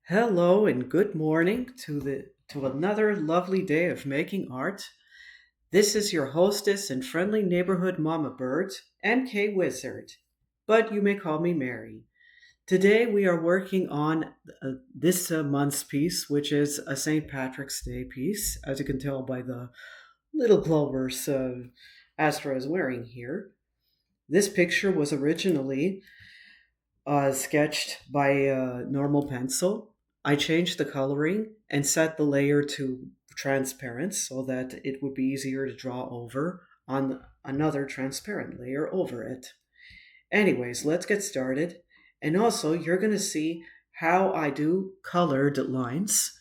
Hello and good morning to another lovely day of making art. This is your hostess and friendly neighborhood mama bird, MK Wizard, but you may call me Mary. Today we are working on this month's piece, which is a St. Patrick's Day piece, as you can tell by the little clovers Astra is wearing here. This picture was originally sketched by normal pencil. I changed the coloring and set the layer to transparent so that it would be easier to draw over on another transparent layer over it. Anyways, let's get started. And also, you're going to see how I do colored lines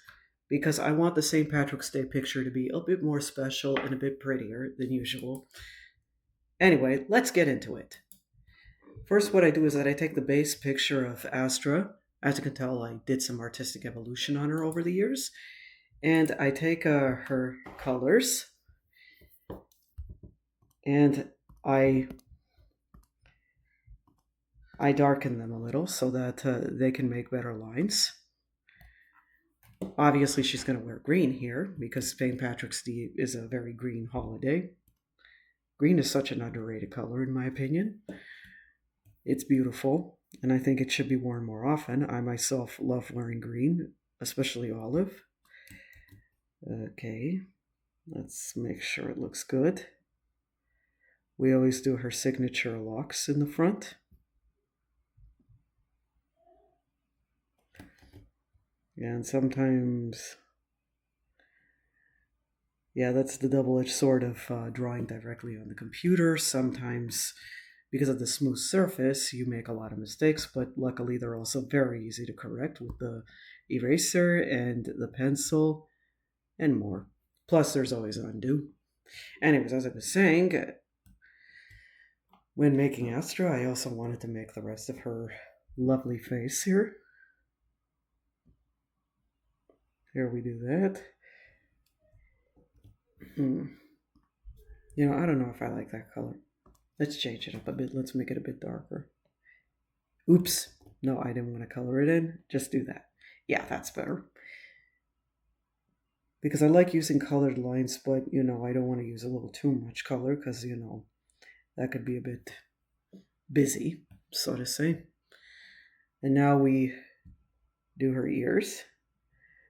because I want the St. Patrick's Day picture to be a bit more special and a bit prettier than usual. Anyway, let's get into it. First, what I do is that I take the base picture of Astra. As you can tell, I did some artistic evolution on her over the years. And I take her colors and I I darken them a little so that they can make better lines. Obviously, she's going to wear green here because St. Patrick's Day is a very green holiday. Green is such an underrated color, in my opinion. It's beautiful, and I think it should be worn more often. I myself love wearing green, especially olive. Okay, let's make sure it looks good. We always do her signature locks in the front. And sometimes, yeah, that's the double-edged sword of drawing directly on the computer. Sometimes, because of the smooth surface, you make a lot of mistakes, but luckily they're also very easy to correct with the eraser and the pencil and more. Plus, there's always undo. Anyways, as I was saying, when making Astra, I also wanted to make the rest of her lovely face here. Here we do that. I don't know if I like that color. Let's change it up a bit. Let's make it a bit darker. Oops. No, I didn't want to color it in. Just do that. Yeah, that's better. Because I like using colored lines, but, I don't want to use a little too much color because, that could be a bit busy, so to say. And now we do her ears.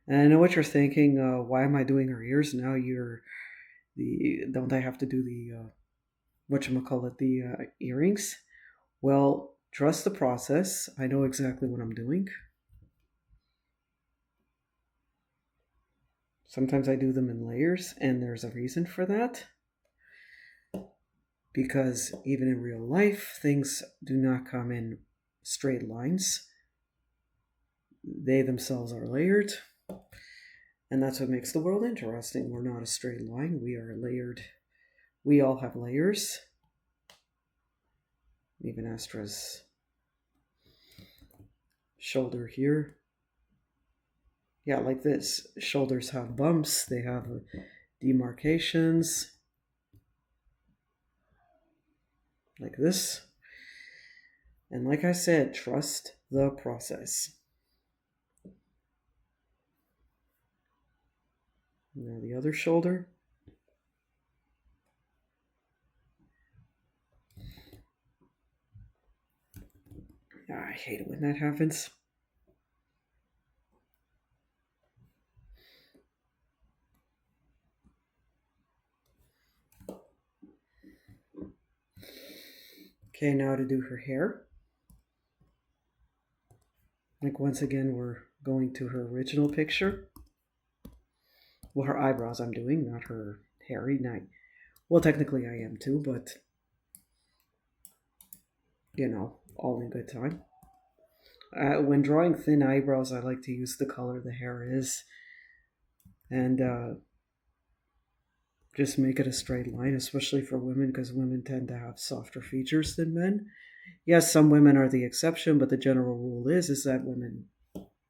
And I know what you're thinking. Why am I doing her ears? Now don't I have to do the whatchamacallit, the earrings? Well, trust the process. I know exactly what I'm doing. Sometimes I do them in layers, and there's a reason for that. Because even in real life, things do not come in straight lines. They themselves are layered. And that's what makes the world interesting. We're not a straight line. We are layered. We all have layers. Even Astra's shoulder here. Yeah, like this. Shoulders have bumps. They have demarcations. Like this. And like I said, trust the process. Now the other shoulder. I hate it when that happens. Okay, now to do her hair. Like once again, we're going to her original picture. Well, her eyebrows I'm doing, not her hairy night. Well, technically I am too, but all in good time. When drawing thin eyebrows, I like to use the color the hair is and just make it a straight line, especially for women, because women tend to have softer features than men. Yes, some women are the exception, but the general rule is that women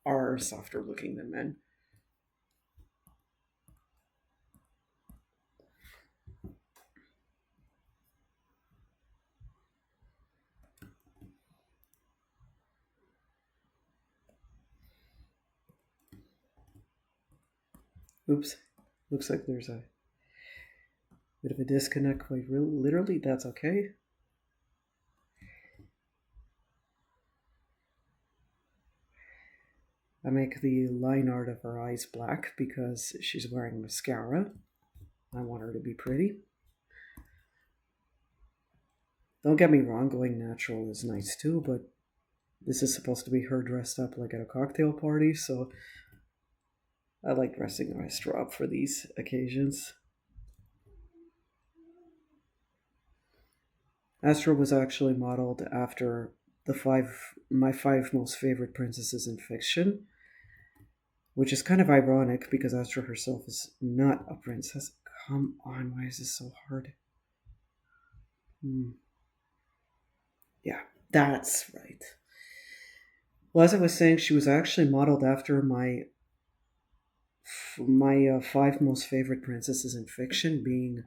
are softer looking than men. Oops. Looks like there's a bit of a disconnect quite literally. That's okay. I make the line art of her eyes black because she's wearing mascara. I want her to be pretty. Don't get me wrong, going natural is nice too, but this is supposed to be her dressed up like at a cocktail party, so I like dressing Astra up for these occasions. Astra was actually modeled after my five most favorite princesses in fiction, which is kind of ironic because Astra herself is not a princess. Come on, why is this so hard? Hmm. Yeah, that's right. Well, as I was saying, she was actually modeled after my five most favorite princesses in fiction, being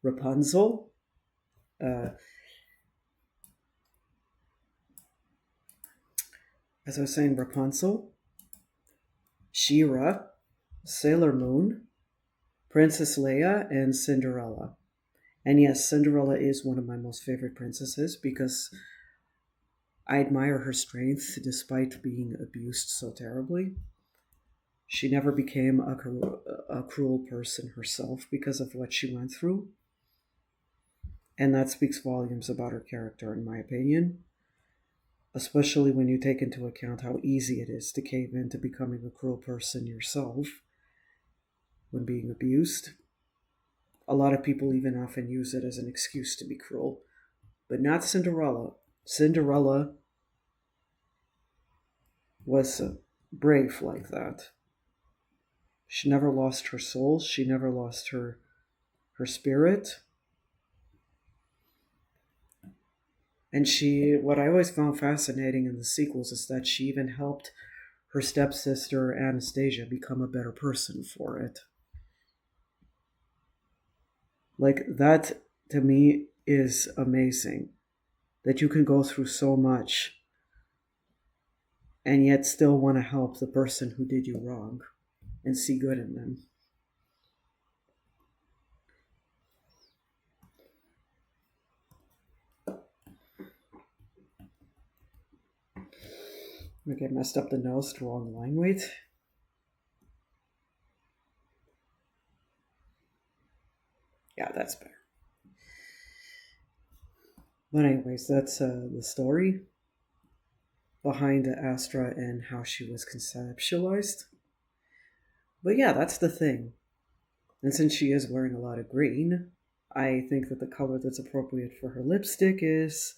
Rapunzel, uh, as I was saying, Rapunzel, She-Ra, Sailor Moon, Princess Leia, and Cinderella. And yes, Cinderella is one of my most favorite princesses because I admire her strength despite being abused so terribly. She never became a cruel person herself because of what she went through. And that speaks volumes about her character, in my opinion, especially when you take into account how easy it is to cave into becoming a cruel person yourself when being abused. A lot of people even often use it as an excuse to be cruel, but not Cinderella. Cinderella was brave like that. She never lost her soul, she never lost her spirit. And what I always found fascinating in the sequels is that she even helped her stepsister Anastasia become a better person for it. Like, that to me is amazing. That you can go through so much and yet still want to help the person who did you wrong and see good in them. Okay, I messed up the nose to wrong line weight. Yeah, that's better. But anyways, that's the story behind Astra and how she was conceptualized. But yeah, that's the thing. And since she is wearing a lot of green, I think that the color that's appropriate for her lipstick is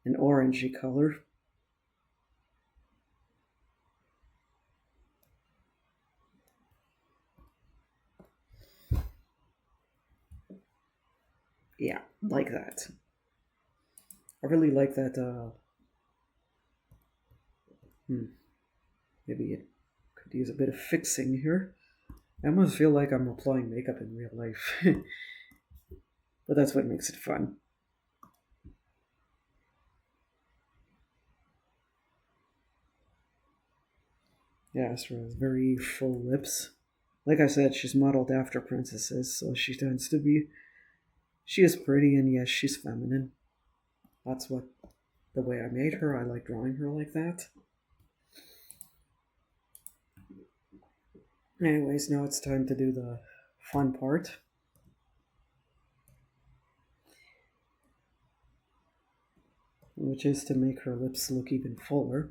an orangey color. Yeah, like that. I really like that. Maybe it could use a bit of fixing here. I almost feel like I'm applying makeup in real life. But that's what makes it fun. Yeah, Astra has very full lips. Like I said, she's modeled after princesses, so she tends to be. She is pretty, and yes, she's feminine. That's what the way I made her. I like drawing her like that. Anyways, now it's time to do the fun part. Which is to make her lips look even fuller.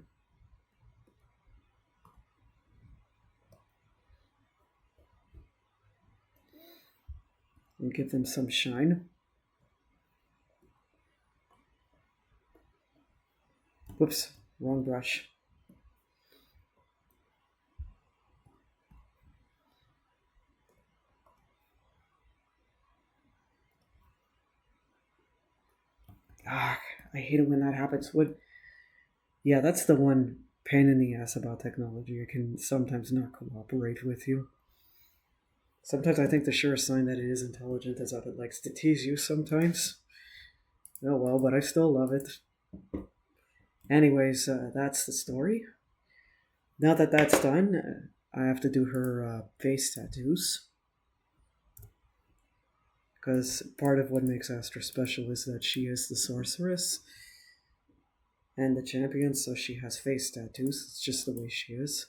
And give them some shine. Whoops, wrong brush. Ah, I hate it when that happens. Yeah, that's the one pain in the ass about technology. It can sometimes not cooperate with you. Sometimes I think the surest sign that it is intelligent is that it likes to tease you sometimes. Oh well, but I still love it. Anyways, that's the story. Now that that's done, I have to do her face tattoos. Because part of what makes Astra special is that she is the sorceress and the champion, so she has face tattoos. It's just the way she is.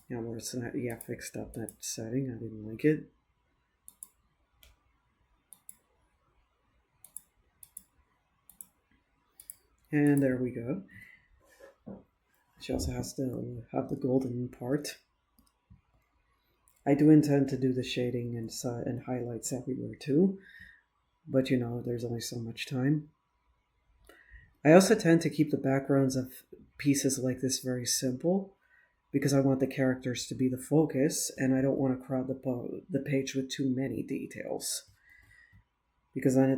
Yeah, where it's not, yeah, fixed up that setting. I didn't like it. And there we go. She also has to have the golden part. I do intend to do the shading and highlights everywhere too, but you know, there's only so much time. I also tend to keep the backgrounds of pieces like this very simple because I want the characters to be the focus and I don't want to crowd the page with too many details because then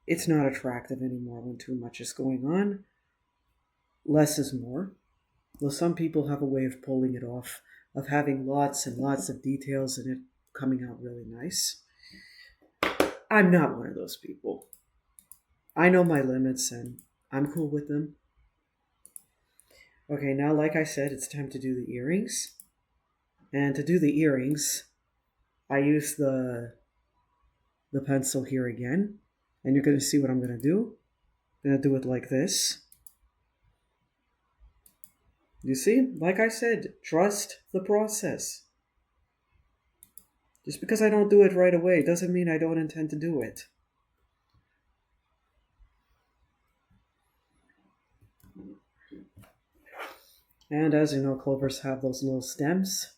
it's not attractive anymore when too much is going on. Less is more. Though some people have a way of pulling it off, of having lots and lots of details and it coming out really nice. I'm not one of those people. I know my limits and I'm cool with them. Okay, now like I said, it's time to do the earrings. And to do the earrings, I use the pencil here again. And you're going to see what I'm going to do. I'm going to do it like this. You see, like I said, trust the process. Just because I don't do it right away doesn't mean I don't intend to do it. And as you know, clovers have those little stems.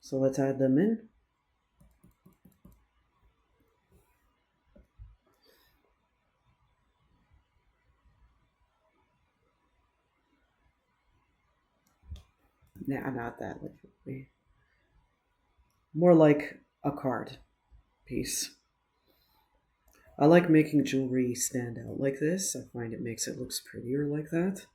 So let's add them in. Nah, not that literally. More like a card piece. I like making jewelry stand out like this. I find it makes it look prettier like that.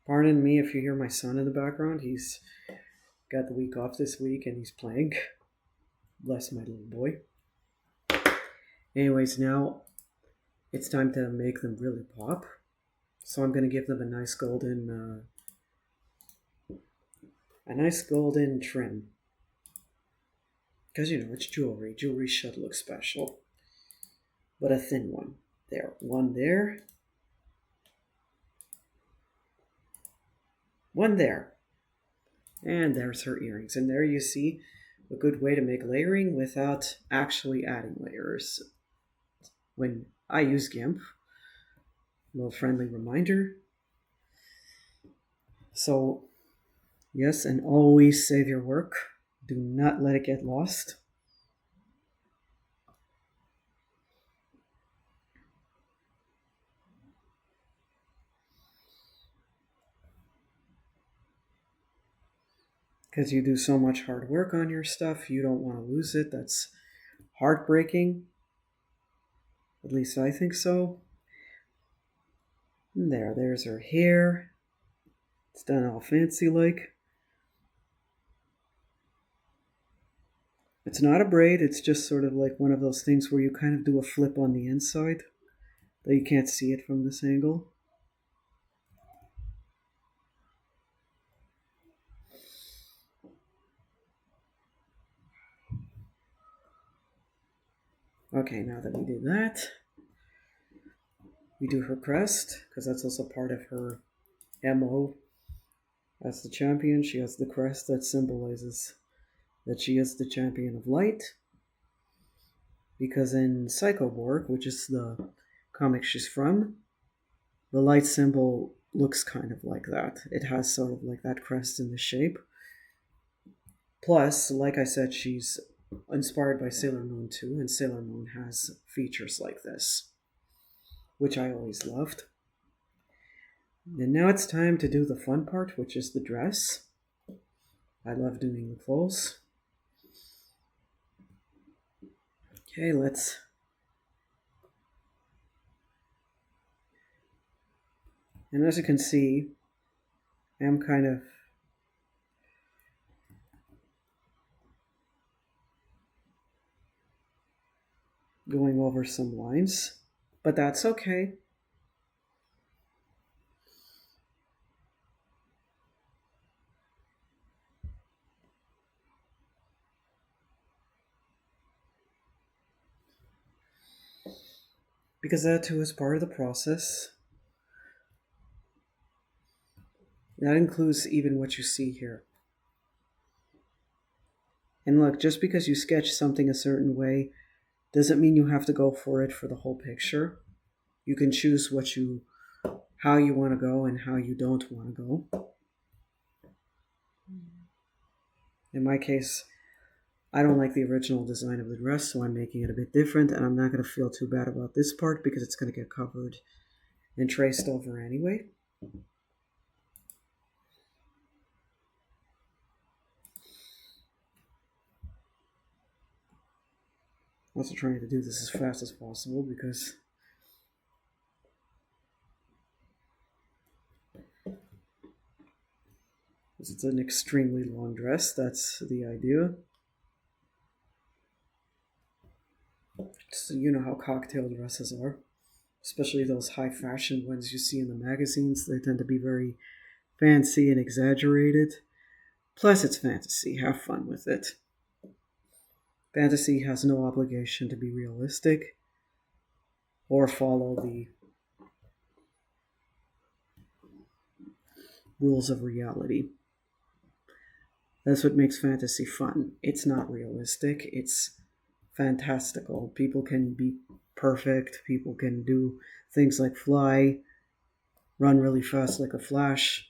Pardon me if you hear my son in the background. He's got the week off this week and he's playing. Bless my little boy. Anyways, now it's time to make them really pop. So I'm going to give them a nice golden trim. Because you know, it's jewelry. Jewelry should look special. But a thin one. There. One there. One there. And there's her earrings. And there you see a good way to make layering without actually adding layers. When I use GIMP, a little friendly reminder. So, yes, and always save your work. Do not let it get lost. Because you do so much hard work on your stuff, you don't want to lose it. That's heartbreaking. At least I think so. And there's her hair. It's done all fancy like. It's not a braid, it's just sort of like one of those things where you kind of do a flip on the inside, though you can't see it from this angle. Okay, now that we did that, we do her crest, because that's also part of her MO as the champion. She has the crest that symbolizes that she is the champion of light. Because in Psychoborg, which is the comic she's from, the light symbol looks kind of like that. It has sort of like that crest in the shape. Plus, like I said, she's inspired by Sailor Moon too, and Sailor Moon has features like this, which I always loved. And now it's time to do the fun part, which is the dress. I love doing the clothes. Okay, let's And as you can see, I'm kind of going over some lines, but that's okay because that too is part of the process. That includes even what you see here. And look, just because you sketch something a certain way doesn't mean you have to go for it for the whole picture. You can choose how you want to go and how you don't want to go. In my case, I don't like the original design of the dress, so I'm making it a bit different, and I'm not going to feel too bad about this part because it's going to get covered and traced over anyway. I'm also trying to do this as fast as possible because it's an extremely long dress. That's the idea. So you know how cocktail dresses are, especially those high fashion ones you see in the magazines. They tend to be very fancy and exaggerated. Plus, it's fantasy. Have fun with it. Fantasy has no obligation to be realistic or follow the rules of reality. That's what makes fantasy fun. It's not realistic, it's fantastical. People can be perfect, people can do things like fly, run really fast like a flash,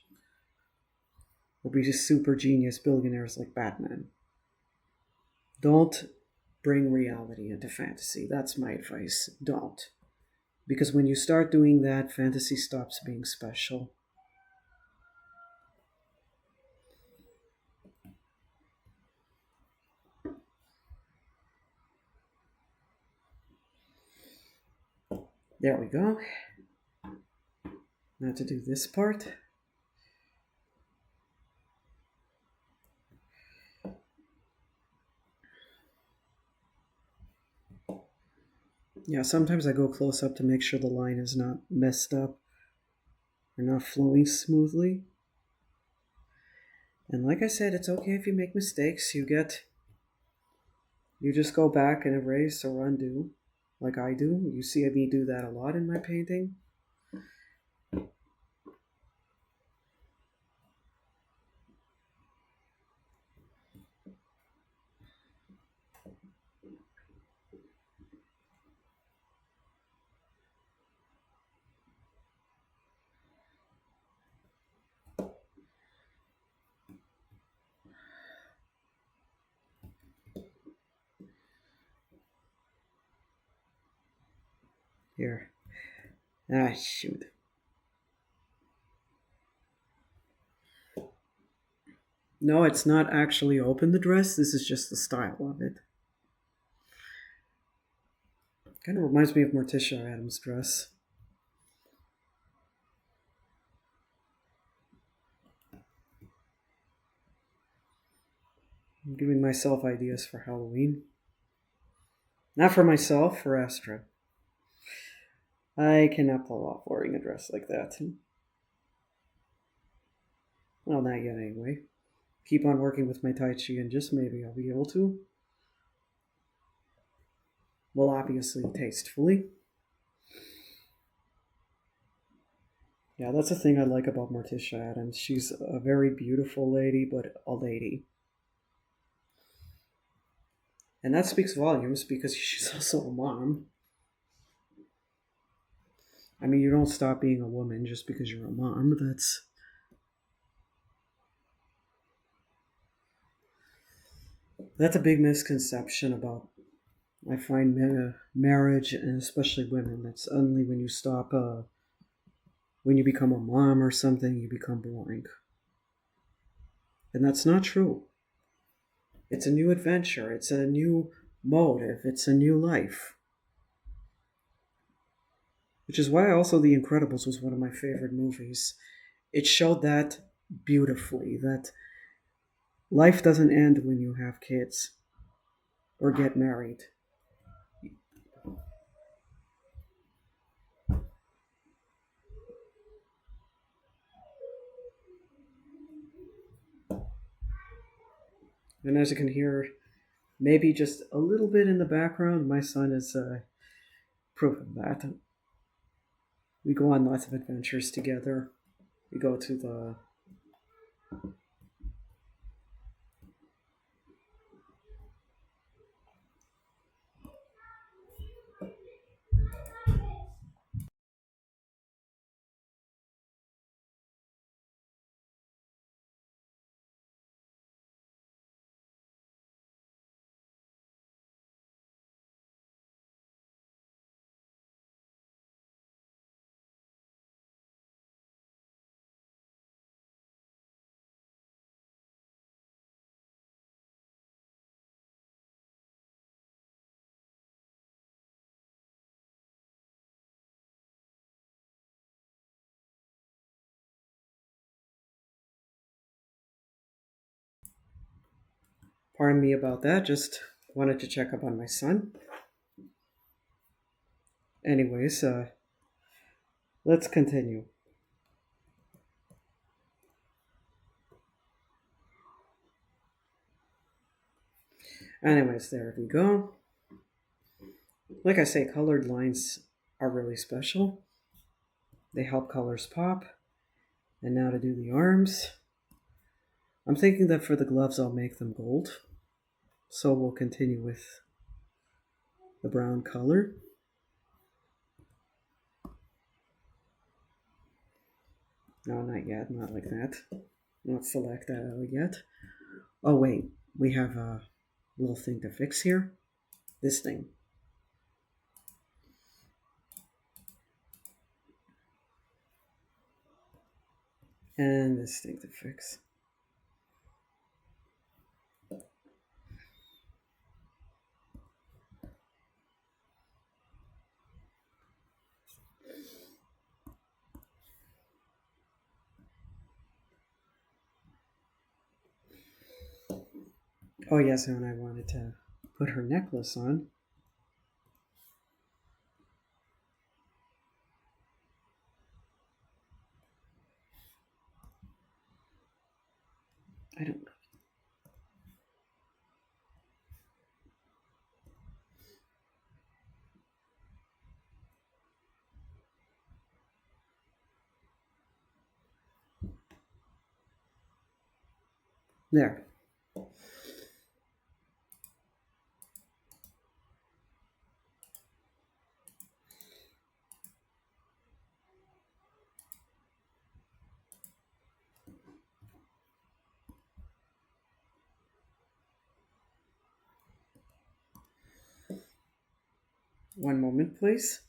or be just super genius billionaires like Batman. Don't bring reality into fantasy. That's my advice. Don't. Because when you start doing that, fantasy stops being special. There we go. Now to do this part. Yeah, sometimes I go close up to make sure the line is not messed up or not flowing smoothly. And like I said, it's okay if you make mistakes. You just go back and erase or undo, like I do. You see me do that a lot in my painting. Here. Ah, shoot. No, it's not actually open the dress. This is just the style of it. Kind of reminds me of Morticia Adams' dress. I'm giving myself ideas for Halloween. Not for myself, for Astra. I cannot pull off wearing a dress like that. Well, not yet anyway. Keep on working with my Tai Chi and just maybe I'll be able to. Well, obviously, tastefully. Yeah, that's the thing I like about Morticia Adams. She's a very beautiful lady, but a lady. And that speaks volumes because she's also a mom. I mean, you don't stop being a woman just because you're a mom. That's a big misconception about, I find, marriage, and especially women. That's only when you stop, when you become a mom or something, you become boring. And that's not true. It's a new adventure. It's a new motive. It's a new life. which is why also The Incredibles was one of my favorite movies. It showed that beautifully, that life doesn't end when you have kids or get married. And as you can hear, maybe just a little bit in the background, my son is proof of that. We go on lots of adventures together. We go to the pardon me about that. Just wanted to check up on my son. Anyways, let's continue. Anyways, there we go. Like I say, colored lines are really special. They help colors pop. And now to do the arms. I'm thinking that for the gloves I'll make them gold. So we'll continue with the brown color. No, not yet, not like that. Not select that yet. Oh wait, we have a little thing to fix here. This thing. And this thing to fix. Oh yes, and I wanted to put her necklace on. I don't know. There. One moment, please.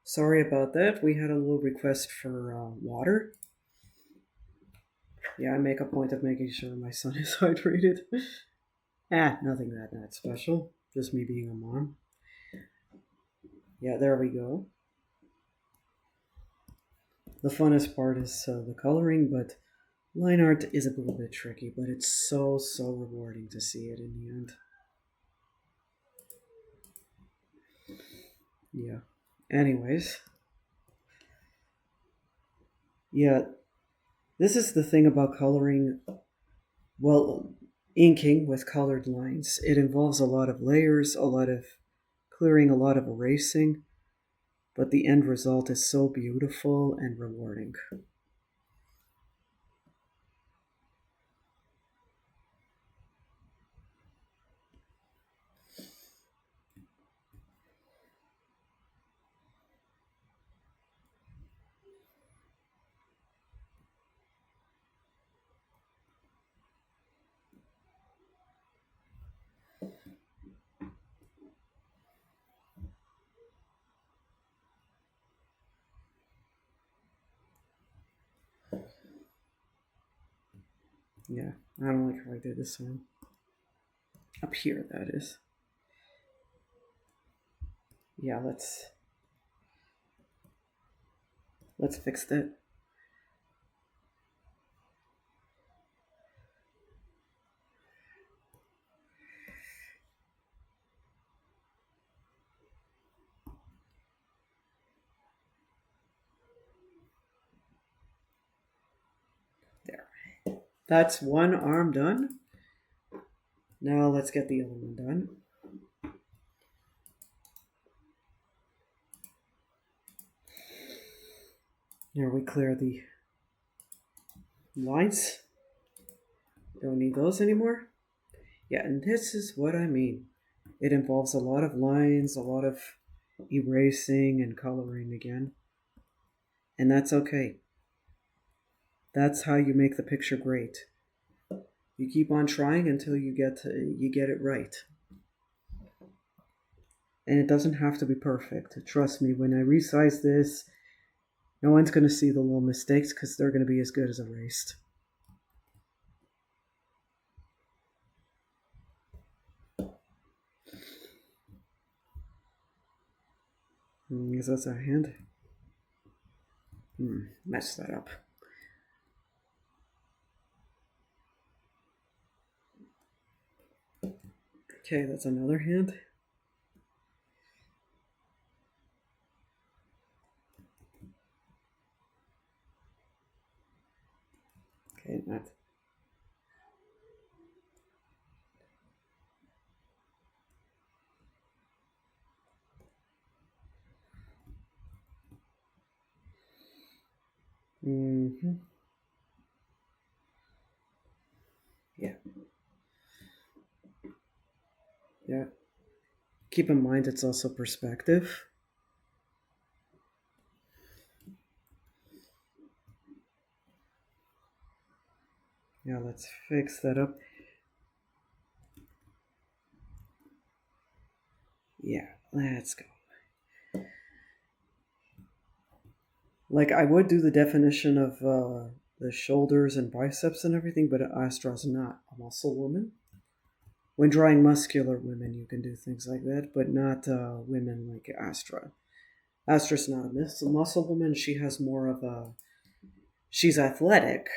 Sorry about that. We had a little request for water. Yeah, I make a point of making sure my son is hydrated. Nothing that special. Just me being a mom. Yeah, there we go. The funnest part is the coloring, but line art is a little bit tricky, but it's so rewarding to see it in the end. Yeah. Anyways, yeah, this is the thing about coloring. Well, inking with colored lines. It involves a lot of layers, a lot of clearing, a lot of erasing, but the end result is so beautiful and rewarding. Yeah, I don't like how I did this one. Up here, that is. Yeah, let's fix that. There. That's one arm done. Now let's get the other one done. Here we clear the lines. Don't need those anymore. Yeah, and this is what I mean. It involves a lot of lines, a lot of erasing and coloring again. And that's okay. That's how you make the picture great. You keep on trying until you get it right. And it doesn't have to be perfect. Trust me, when I resize this, no one's going to see the little mistakes because they're going to be as good as erased. Is that a hand? Messed that up. Okay, that's another hand. Okay, that. Yeah. Yeah. Keep in mind it's also perspective. Yeah, let's fix that up. Yeah, let's go. Like, I would do the definition of the shoulders and biceps and everything, but Astra's not a muscle woman. When drawing muscular women, you can do things like that, but not women like Astra. Astra's not a muscle woman. She has more of a. She's athletic.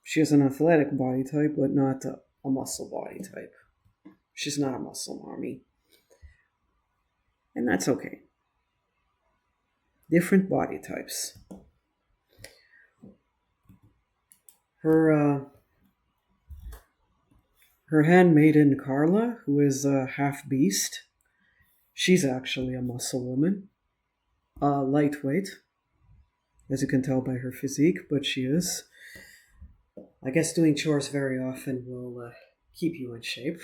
She has an athletic body type, but not a muscle body type. She's not a muscle mommy. And that's okay. Different body types. Her her handmaiden Carla, who is a half beast, she's actually a muscle woman. Lightweight, as you can tell by her physique, but she is. I guess doing chores very often will keep you in shape.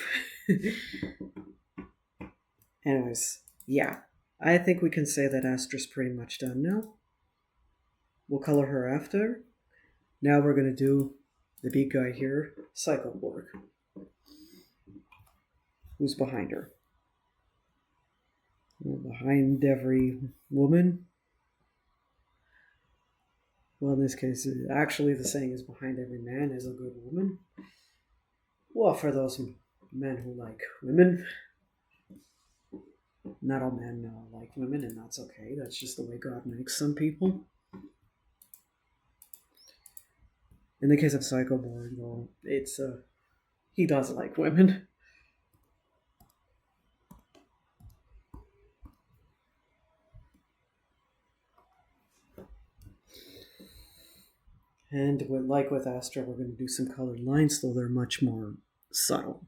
Anyways, yeah. I think we can say that Astra's pretty much done now. We'll color her after. Now we're going to do the big guy here, Cycleborg, who's behind her. Behind every woman. Well, in this case, actually the saying is behind every man is a good woman. Well, for those men who like women. Not all men like women, and that's okay. That's just the way God makes some people. In the case of Cycleborg, though, it's he does like women. And like with Astra, we're going to do some colored lines, though they're much more subtle.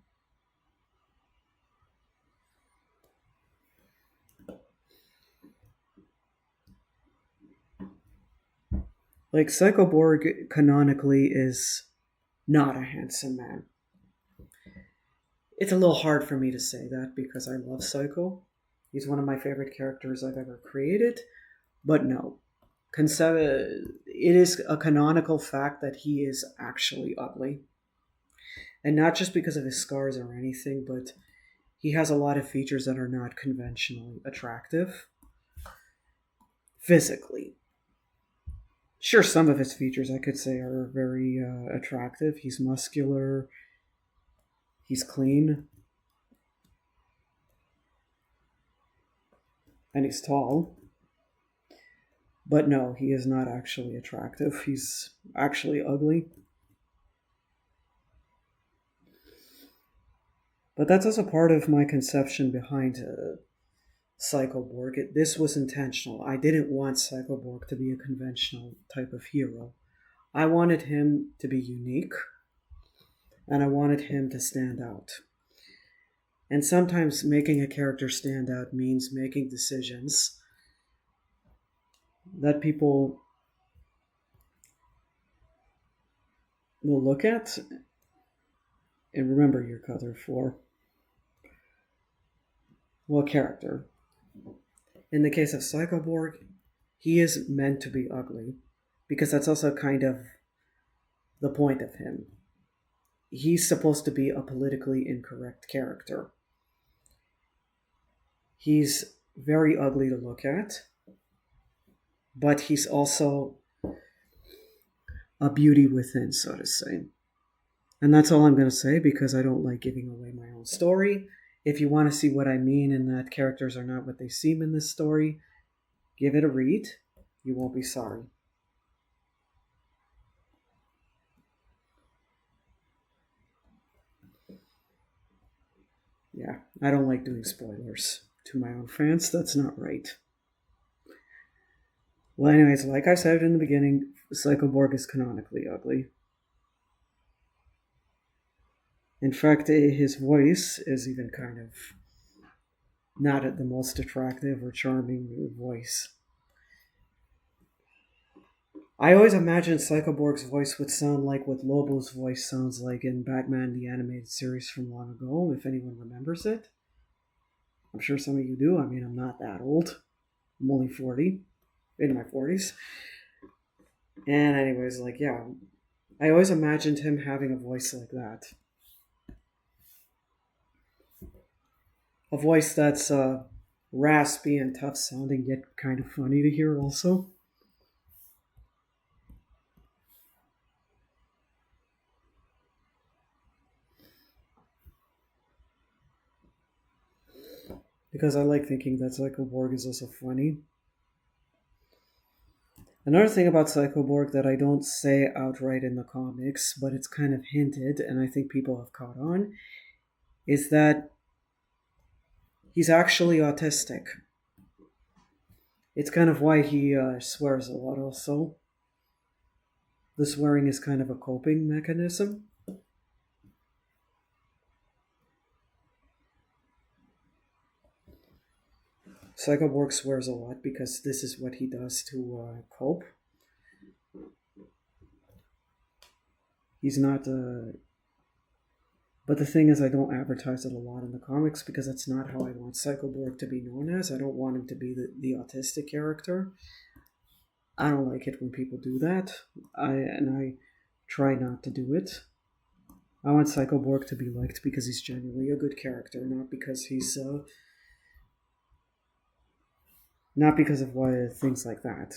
Like, Cycleborg canonically is not a handsome man. It's a little hard for me to say that because I love Psycho. He's one of my favorite characters I've ever created. But no. It is a canonical fact that he is actually ugly. And not just because of his scars or anything, but he has a lot of features that are not conventionally attractive. Physically. Sure, some of his features I could say are very attractive. He's muscular, he's clean, and he's tall. But no, he is not actually attractive. He's actually ugly. But that's also part of my conception behind Psychoborg. This was intentional. I didn't want Psychoborg to be a conventional type of hero. I wanted him to be unique, and I wanted him to stand out. And sometimes making a character stand out means making decisions that people will look at and remember your color for. Well, character. In the case of Psychoborg, he is meant to be ugly because that's also kind of the point of him. He's supposed to be a politically incorrect character. He's very ugly to look at, but he's also a beauty within, so to say. And that's all I'm going to say because I don't like giving away my own story. If you want to see what I mean and that characters are not what they seem in this story, give it a read. You won't be sorry. Yeah, I don't like doing spoilers to my own fans. That's not right. Well, anyways, like I said in the beginning, Psychoborg is canonically ugly. In fact, his voice is even kind of not the most attractive or charming voice. I always imagined Psychoborg's voice would sound like what Lobo's voice sounds like in Batman the Animated Series from long ago, if anyone remembers it. I'm sure some of you do. I mean, I'm not that old. I'm only 40, in my 40s. And anyways, like, yeah, I always imagined him having a voice like that. A voice that's raspy and tough sounding, yet kind of funny to hear also. Because I like thinking that Psychoborg is also funny. Another thing about Psychoborg that I don't say outright in the comics, but it's kind of hinted, and I think people have caught on, is that he's actually autistic. It's kind of why he swears a lot, also. The swearing is kind of a coping mechanism. Psychoborg swears a lot because this is what he does to cope. He's not. But the thing is, I don't advertise it a lot in the comics because that's not how I want Psychoborg to be known as. I don't want him to be the autistic character. I don't like it when people do that. I try not to do it. I want Psychoborg to be liked because he's genuinely a good character, not because he's not because of why things like that.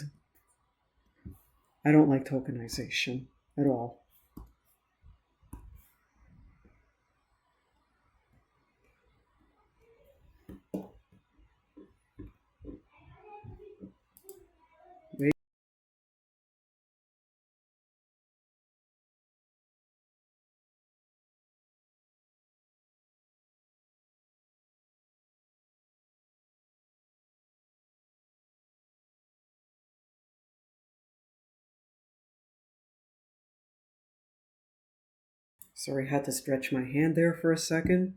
I don't like tokenization at all. Wait. Sorry, I had to stretch my hand there for a second.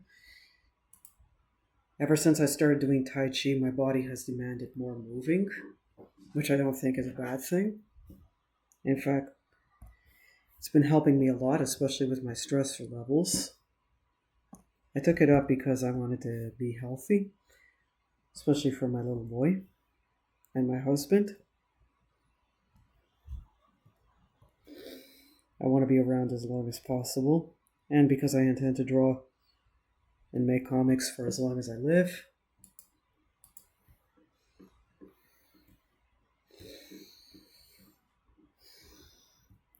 Ever since I started doing Tai Chi, my body has demanded more moving, which I don't think is a bad thing. In fact, it's been helping me a lot, especially with my stress levels. I took it up because I wanted to be healthy, especially for my little boy and my husband. I want to be around as long as possible, and because I intend to draw and make comics for as long as I live.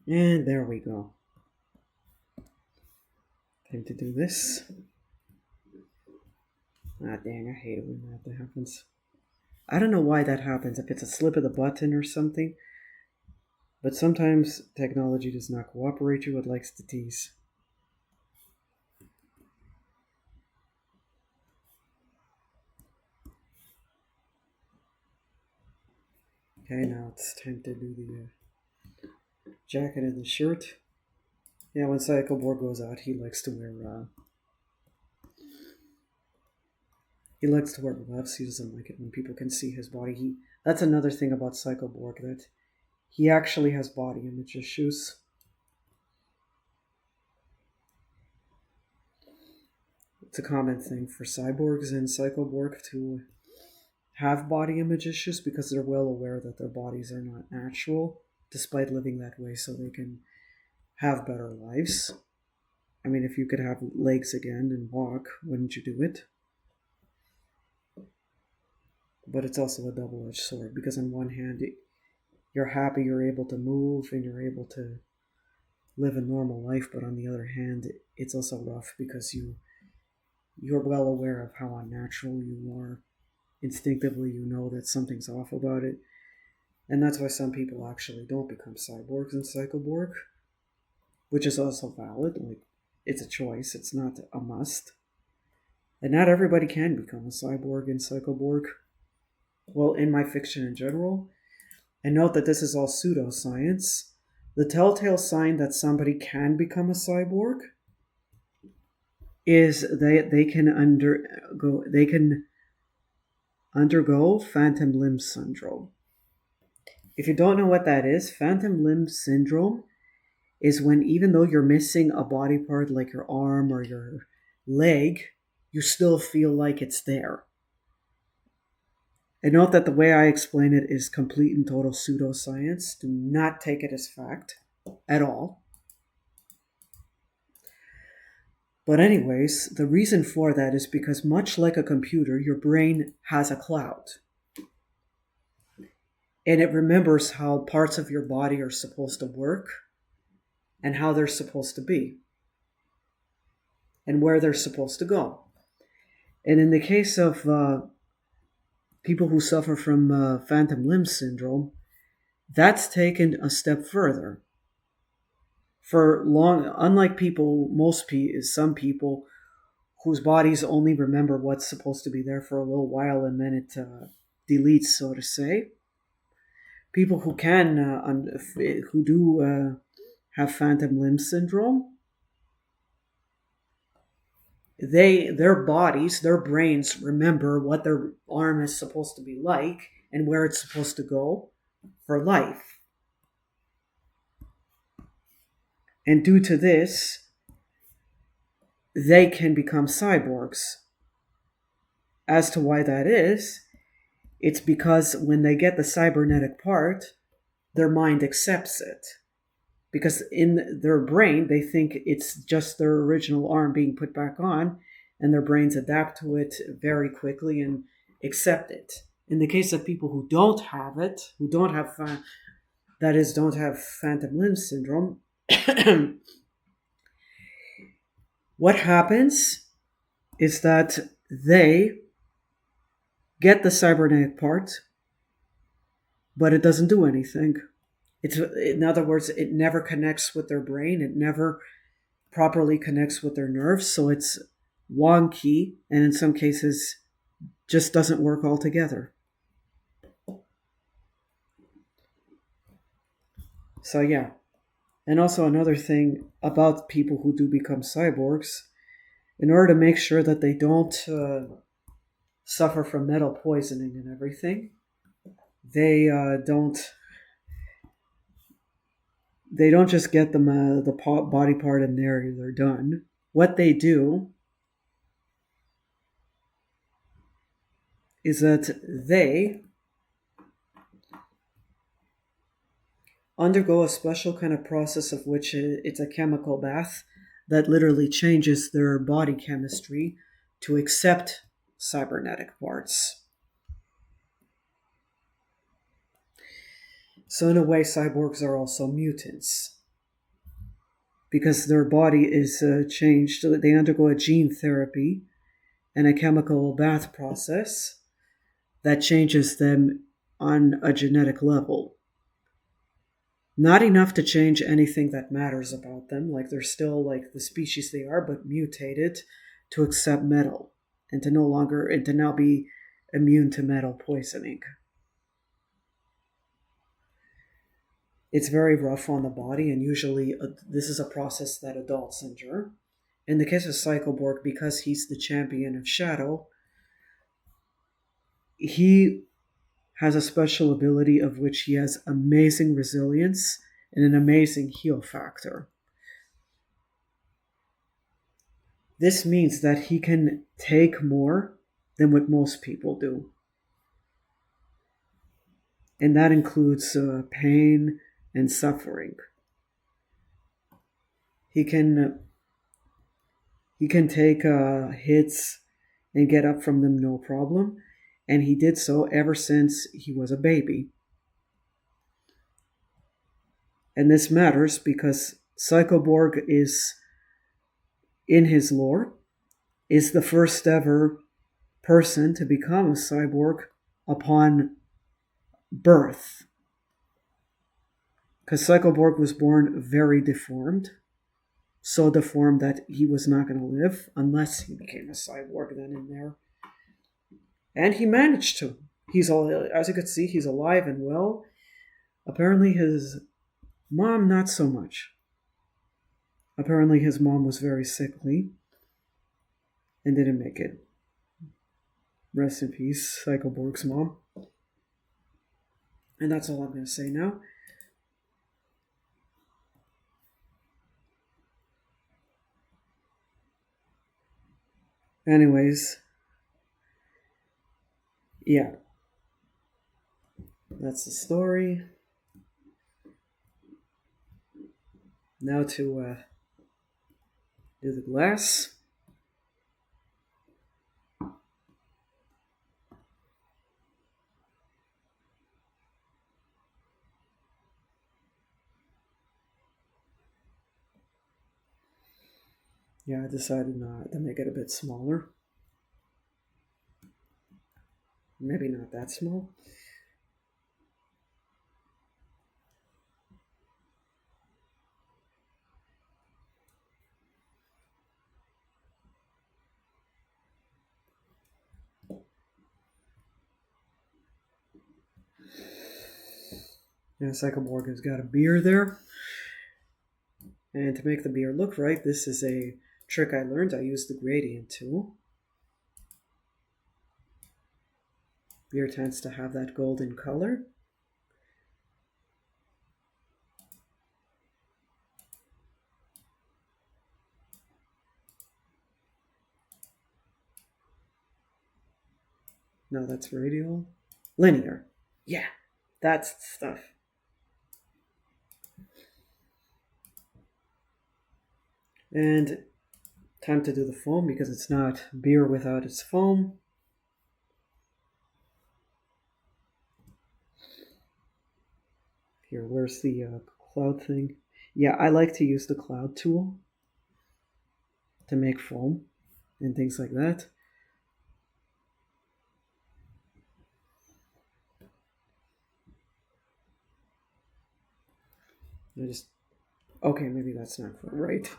And there we go. Time to do this. Ah, dang, I hate it when that happens. I don't know why that happens, if it's a slip of the button or something, but sometimes technology does not cooperate you, it likes to tease. Okay, now it's time to do the jacket and the shirt. Yeah, when Cycleborg goes out, he likes to wear gloves. He doesn't like it when people can see his body. That's another thing about Cycleborg, that he actually has body image issues. It's a common thing for cyborgs and Cycleborg to have body image issues because they're well aware that their bodies are not natural, despite living that way, so they can have better lives. I mean, if you could have legs again and walk, wouldn't you do it? But it's also a double-edged sword, because on one hand, you're happy you're able to move and you're able to live a normal life, but on the other hand, it's also rough because you're well aware of how unnatural you are. Instinctively, you know that something's off about it, and that's why some people actually don't become cyborgs and Cycleborg, which is also valid. Like, it's a choice; it's not a must. And not everybody can become a cyborg and Cycleborg. Well, in my fiction in general, and note that this is all pseudoscience. The telltale sign that somebody can become a cyborg is they can undergo phantom limb syndrome. If you don't know what that is, phantom limb syndrome is when, even though you're missing a body part like your arm or your leg, you still feel like it's there. And note that the way I explain it is complete and total pseudoscience. Do not take it as fact at all. But anyways, the reason for that is because, much like a computer, your brain has a cloud. And it remembers how parts of your body are supposed to work and how they're supposed to be and where they're supposed to go. And in the case of people who suffer from phantom limb syndrome, that's taken a step further. Unlike some people whose bodies only remember what's supposed to be there for a little while and then it deletes, so to say. People who do have phantom limb syndrome, their bodies, their brains remember what their arm is supposed to be like and where it's supposed to go for life. And due to this, they can become cyborgs. As to why that is, it's because when they get the cybernetic part, their mind accepts it. Because in their brain, they think it's just their original arm being put back on, and their brains adapt to it very quickly and accept it. In the case of people who don't have it, don't have phantom limb syndrome, what happens is that they get the cybernetic part, but it doesn't do anything. In other words, it never connects with their brain. It never properly connects with their nerves. So it's wonky, and in some cases, just doesn't work altogether. So yeah. And also another thing about people who do become cyborgs, in order to make sure that they don't suffer from metal poisoning and everything, they don't just get the body part and they're done. What they do is that they undergo a special kind of process, of which it's a chemical bath that literally changes their body chemistry to accept cybernetic parts. So in a way, cyborgs are also mutants. because their body is changed. They undergo a gene therapy and a chemical bath process that changes them on a genetic level. Not enough to change anything that matters about them, like they're still like the species they are, but mutated to accept metal and to now be immune to metal poisoning. It's very rough on the body, and usually this is a process that adults endure. In the case of Cycleborg, because he's the champion of Shadow, he has a special ability of which he has amazing resilience and an amazing heal factor. This means that he can take more than what most people do. And that includes pain and suffering. He can take hits and get up from them no problem, and he did so ever since he was a baby. And this matters because Cycleborg is, in his lore, is the first ever person to become a cyborg upon birth. Because Cycleborg was born very deformed, so deformed that he was not going to live unless he became a cyborg then and there. And he managed to. As you could see, he's alive and well. Apparently his mom, not so much. Apparently his mom was very sickly and didn't make it. Rest in peace, Cycleborg's mom. And that's all I'm going to say now. Anyways, yeah. That's the story. Now to do the glass. Yeah, I decided not to make it a bit smaller. Maybe not that small. Yeah, Cycleborg has got a beer there. And to make the beer look right, this is a trick I learned. I used the gradient tool. Beer tends to have that golden color. No, that's radial. Linear. Yeah, that's the stuff. And time to do the foam because it's not beer without its foam. Here, where's the cloud thing? Yeah, I like to use the cloud tool to make foam and things like that. Okay, maybe that's not quite right.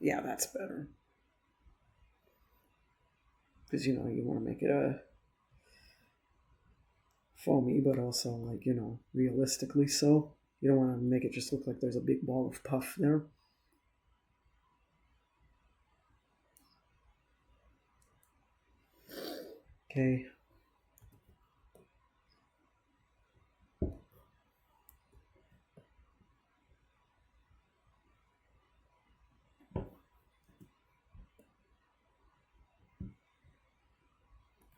Yeah, that's better. Because, you want to make it a foamy, but also, realistically so. You don't want to make it just look like there's a big ball of puff there. Okay.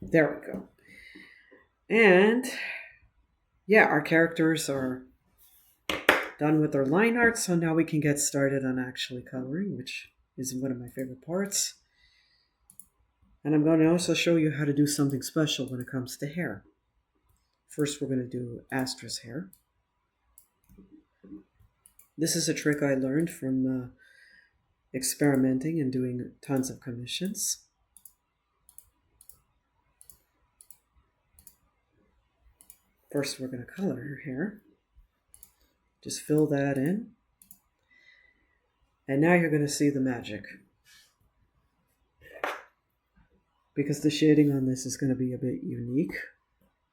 There we go. And yeah, our characters are done with their line art, so now we can get started on actually coloring, which is one of my favorite parts. And I'm going to also show you how to do something special when it comes to hair. First, we're going to do Astra's hair. This is a trick I learned from experimenting and doing tons of commissions. First, we're going to color her hair. Just fill that in. And now you're going to see the magic. Because the shading on this is going to be a bit unique.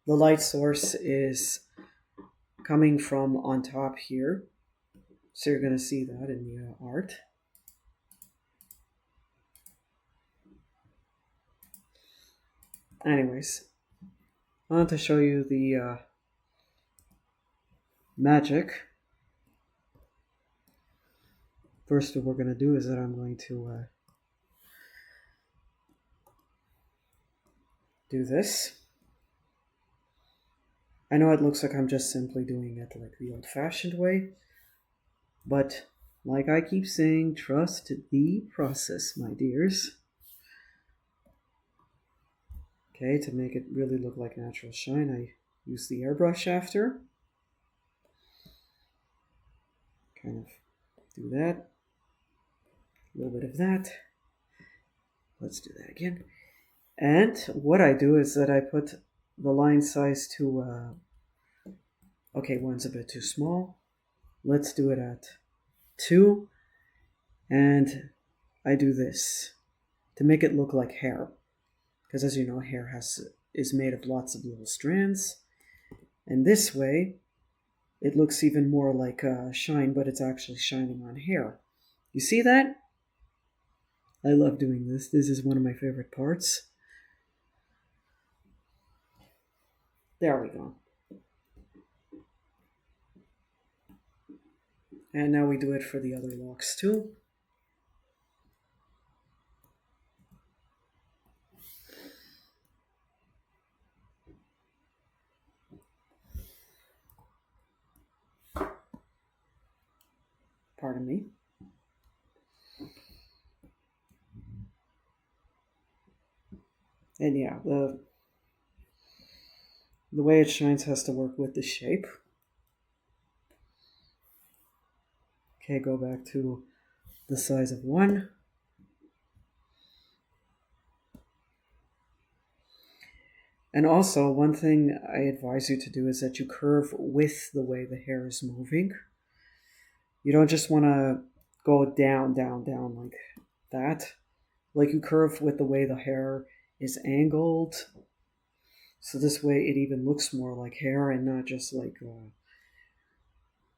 The light source is coming from on top here. So you're going to see that in the art. Anyways, I want to show you the magic. First, what we're going to do is that I'm going to do this. I know it looks like I'm just simply doing it like the old-fashioned way, but like I keep saying, trust the process, my dears. Okay, to make it really look like natural shine, I use the airbrush after. Kind of do that. A little bit of that. Let's do that again. And what I do is that I put the line size to, okay, one's a bit too small. Let's do it at 2. And I do this to make it look like hair. Because as you know, hair is made of lots of little strands. And this way, it looks even more like shine, but it's actually shining on hair. You see that? I love doing this. This is one of my favorite parts. There we go. And now we do it for the other locks too. Pardon me. And yeah, the way it shines has to work with the shape. Okay, go back to the size of 1. And also, one thing I advise you to do is that you curve with the way the hair is moving. You don't just want to go down, down, down like that. Like you curve with the way the hair is angled. So this way it even looks more like hair and not just like,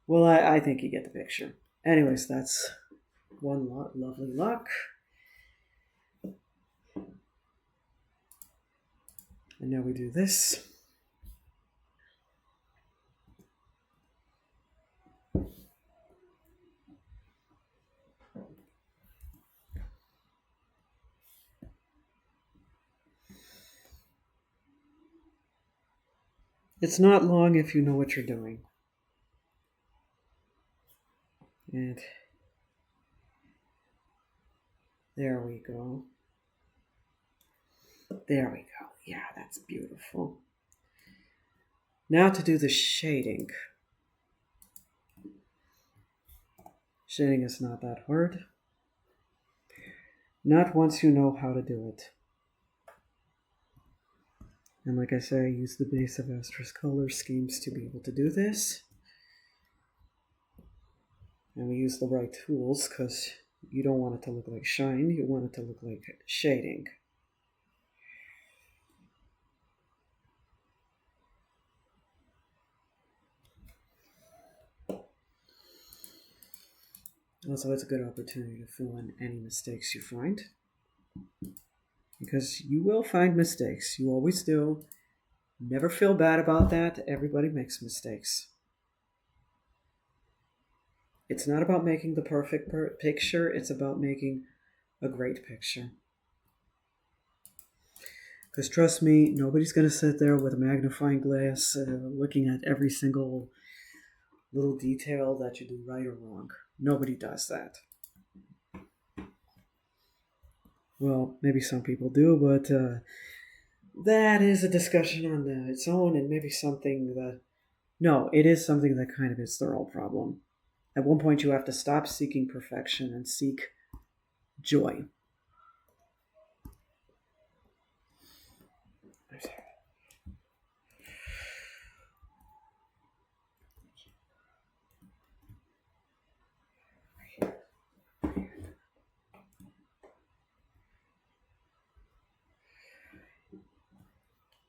well, I think you get the picture. Anyways, that's one lovely lock. And now we do this. It's not long if you know what you're doing. And there we go. There we go. Yeah, that's beautiful. Now to do the shading. Shading is not that hard. Not once you know how to do it. And like I say, I use the base of Astra's color schemes to be able to do this. And we use the right tools because you don't want it to look like shine, you want it to look like shading. Also, it's a good opportunity to fill in any mistakes you find. Because you will find mistakes. You always do. Never feel bad about that. Everybody makes mistakes. It's not about making the perfect picture. It's about making a great picture. Because trust me, nobody's going to sit there with a magnifying glass looking at every single little detail that you do right or wrong. Nobody does that. Well, maybe some people do, but that is a discussion on its own, and maybe something that. No, it is something that kind of is the real problem. At one point, you have to stop seeking perfection and seek joy.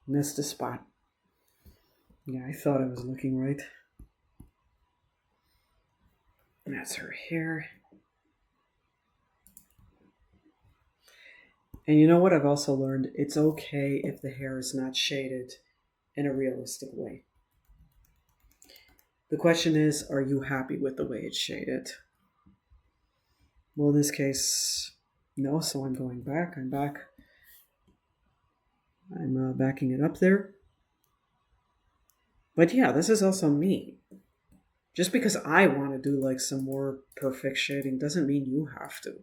Missed a spot. Yeah, I thought I was looking right. That's her hair. And you know what I've also learned? It's okay if the hair is not shaded in a realistic way. The question is, are you happy with the way it's shaded? Well, in this case, no, so I'm going back. I'm back. I'm backing it up there. But yeah, this is also me. Just because I want to do like some more perfect shading doesn't mean you have to.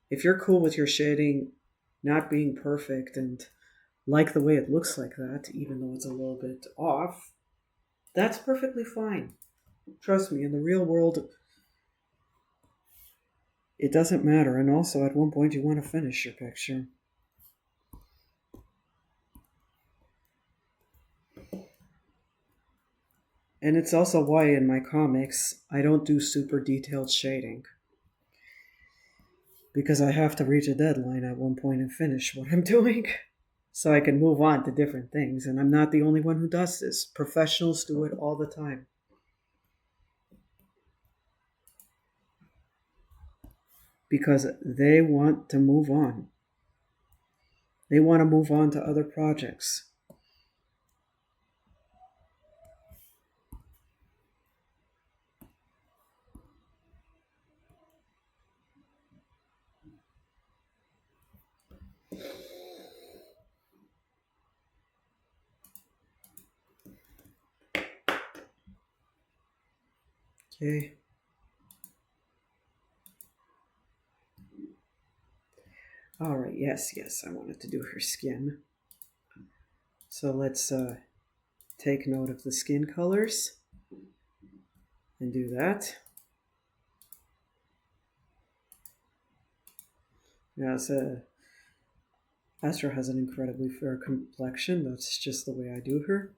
If you're cool with your shading not being perfect and like the way it looks like that, even though it's a little bit off, that's perfectly fine. Trust me, in the real world, it doesn't matter. And also, at one point, you want to finish your picture. And it's also why in my comics, I don't do super detailed shading. Because I have to reach a deadline at one point and finish what I'm doing. So I can move on to different things. And I'm not the only one who does this. Professionals do it all the time. Because they want to move on. They want to move on to other projects. Okay. All right, yes, I wanted to do her skin. So let's take note of the skin colors and do that. Yeah, so Astra has an incredibly fair complexion. That's just the way I do her.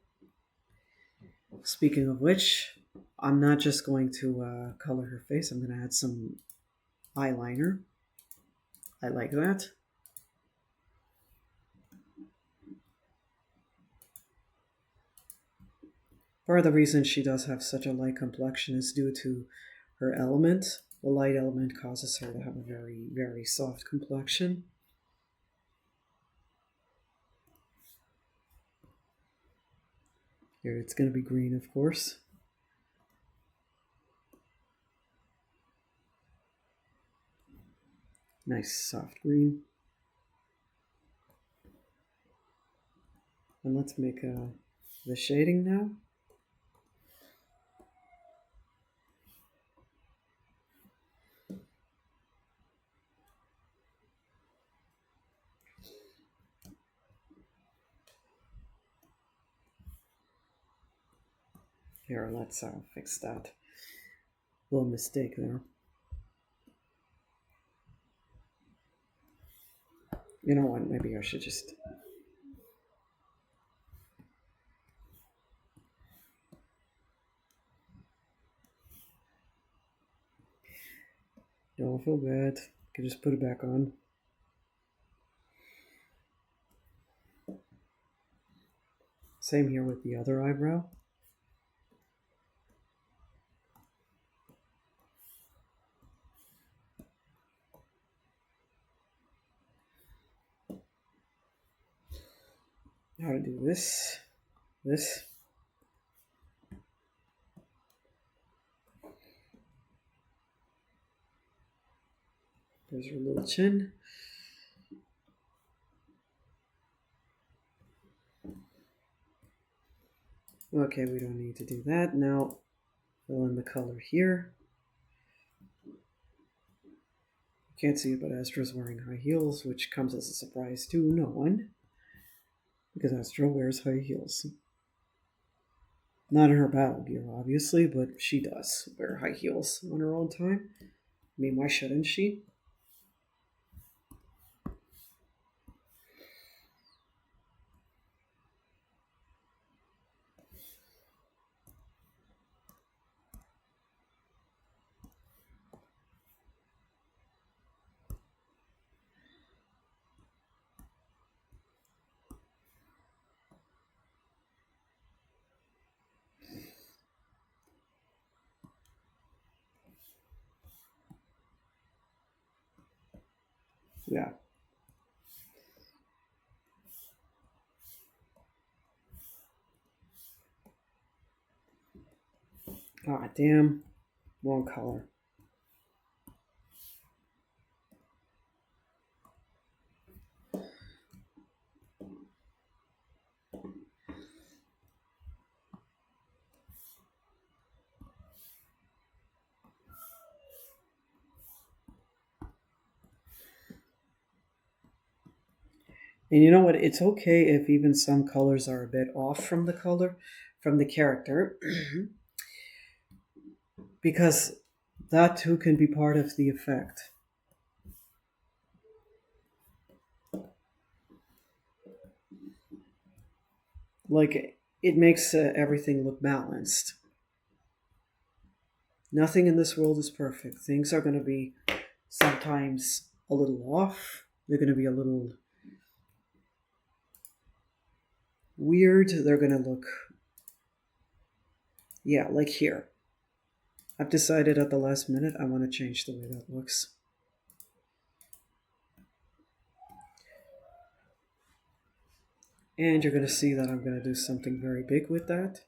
Speaking of which, I'm not just going to color her face. I'm going to add some eyeliner. I like that. Part of the reason she does have such a light complexion is due to her element. The light element causes her to have a very, very soft complexion. Here it's going to be green, of course. Nice soft green. And let's make the shading now. Here, let's fix that little mistake there. You know what? Maybe I should just. Don't feel bad. You can just put it back on. Same here with the other eyebrow. How to do this. This. There's her little chin. Okay, we don't need to do that. Now, fill in the color here. can't see it, but Astra's wearing high heels, which comes as a surprise to no one, because Astra wears high heels. Not in her battle gear, obviously, but she does wear high heels on her own time. I mean, why shouldn't she? Yeah. Ah, damn. Wrong color. And you know what? It's okay if even some colors are a bit off from the color, from the character, because that too can be part of the effect. Like, it makes everything look balanced. Nothing in this world is perfect. Things are going to be sometimes a little off. They're going to be a little weird. They're going to look, yeah, like here. I've decided at the last minute I want to change the way that looks. And you're going to see that I'm going to do something very big with that.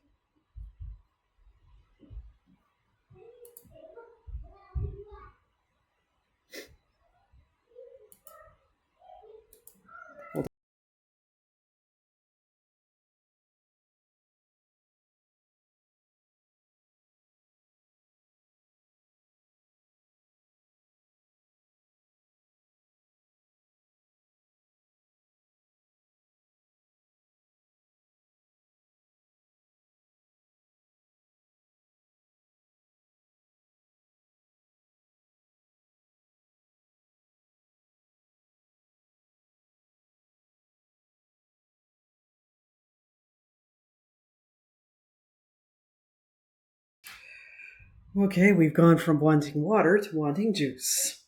Okay, we've gone from wanting water to wanting juice.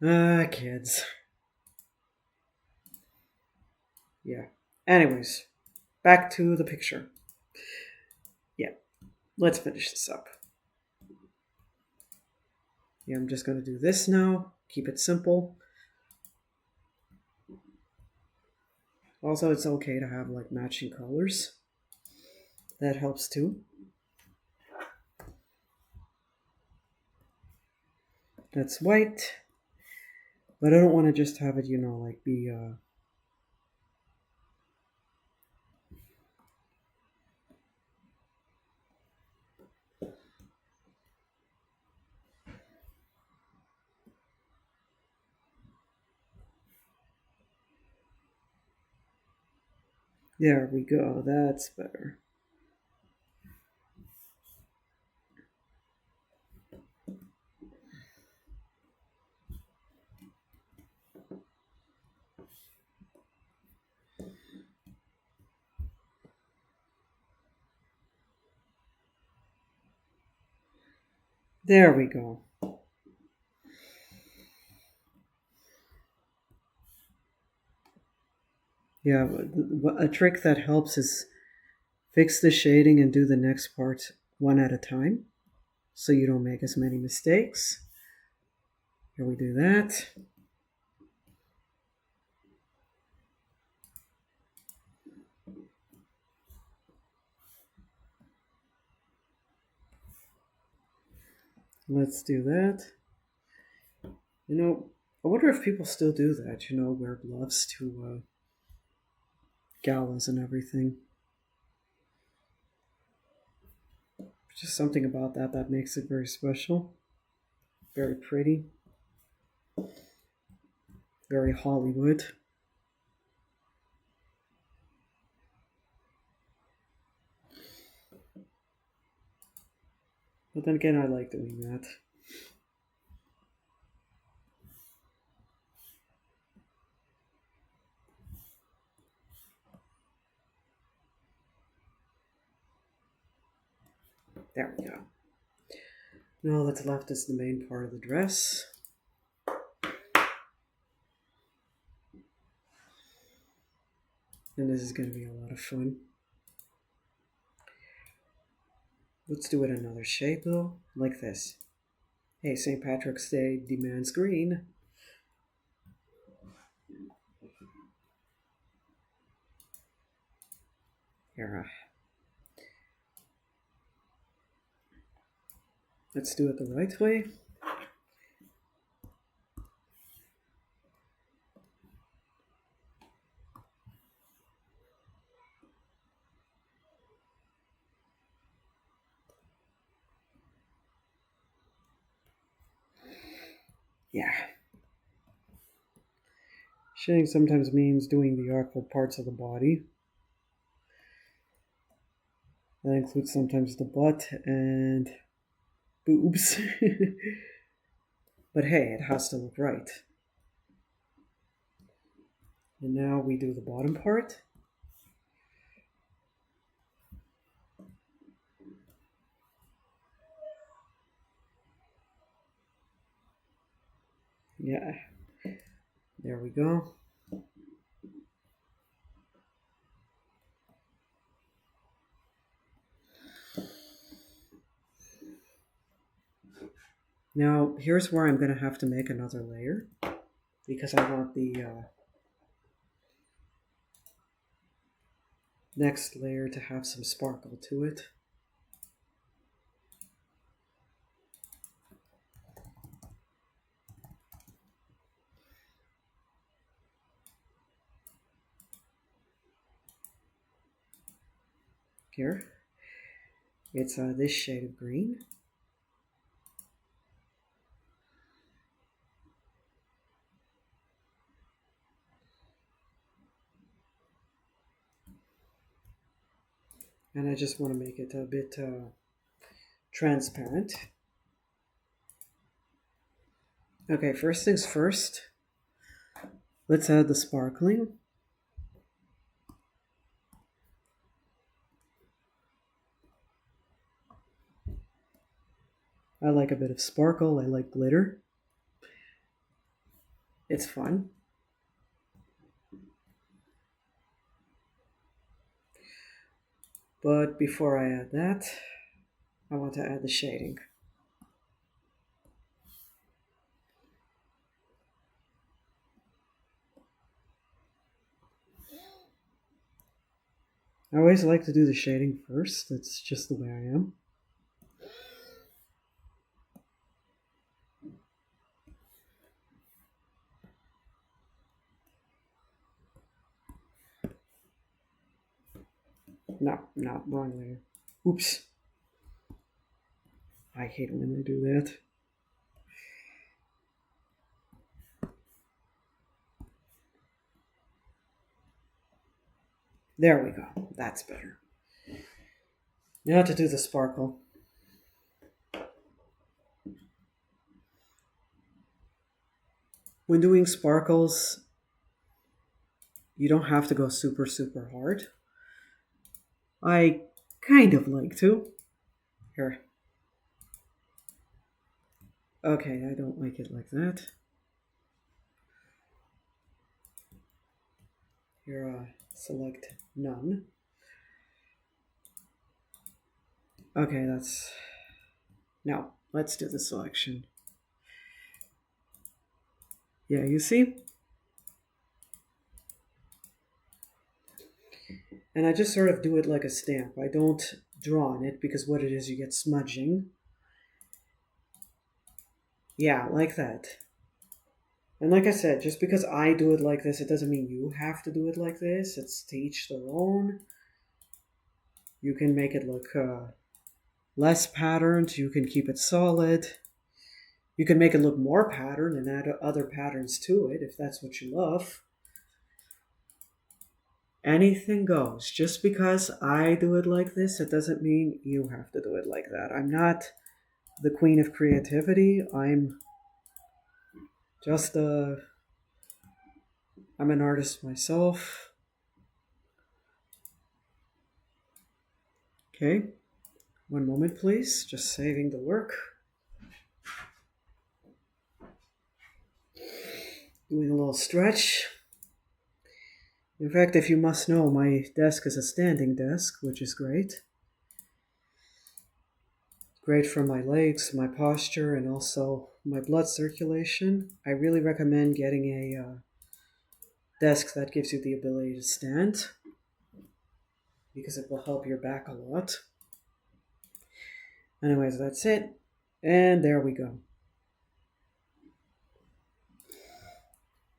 Ah, kids. Yeah. Anyways, back to the picture. Yeah, let's finish this up. Yeah, I'm just going to do this now. Keep it simple. Also, it's okay to have like matching colors. That helps too. That's white. But I don't want to just have it, like be there we go. That's better. There we go. Yeah, a trick that helps is fix the shading and do the next part one at a time so you don't make as many mistakes. Here we do that. Let's do that. I wonder if people still do that, wear gloves to galas and everything. Just something about that makes it very special. Very pretty. Very Hollywood. But then again, I like doing that. There we go. Now all that's left is the main part of the dress. And this is going to be a lot of fun. Let's do it another shade though, like this. Hey, St. Patrick's Day demands green. Here, let's do it the right way. Yeah. Shading sometimes means doing the awkward parts of the body. That includes sometimes the butt and boobs. But hey, it has to look right. And now we do the bottom part. Yeah, there we go. Now, here's where I'm going to have to make another layer because I want the next layer to have some sparkle to it. Here, it's this shade of green. And I just want to make it a bit transparent. Okay, first things first, let's add the sparkling. I like a bit of sparkle, I like glitter. It's fun. But before I add that, I want to add the shading. I always like to do the shading first. That's just the way I am. No, wrong layer. Oops. I hate when I do that. There we go. That's better. Now to do the sparkle. When doing sparkles, you don't have to go super, super hard. I kind of like to. Here. Okay, I don't like it like that. Here, select none. Okay, that's... Now, let's do the selection. Yeah, you see? And I just sort of do it like a stamp. I don't draw on it because what it is, you get smudging. Yeah, like that. And like I said, just because I do it like this, it doesn't mean you have to do it like this. It's to each their own. You can make it look less patterned. You can keep it solid. You can make it look more patterned and add other patterns to it if that's what you love. Anything goes. Just because I do it like this, it doesn't mean you have to do it like that. I'm not the queen of creativity. Just a I'm an artist myself. Okay, one moment please, just saving the work. Doing a little stretch. In fact, if you must know, my desk is a standing desk, which is great. Great for my legs, my posture, and also my blood circulation. I really recommend getting a desk that gives you the ability to stand because it will help your back a lot. Anyways, that's it. And there we go.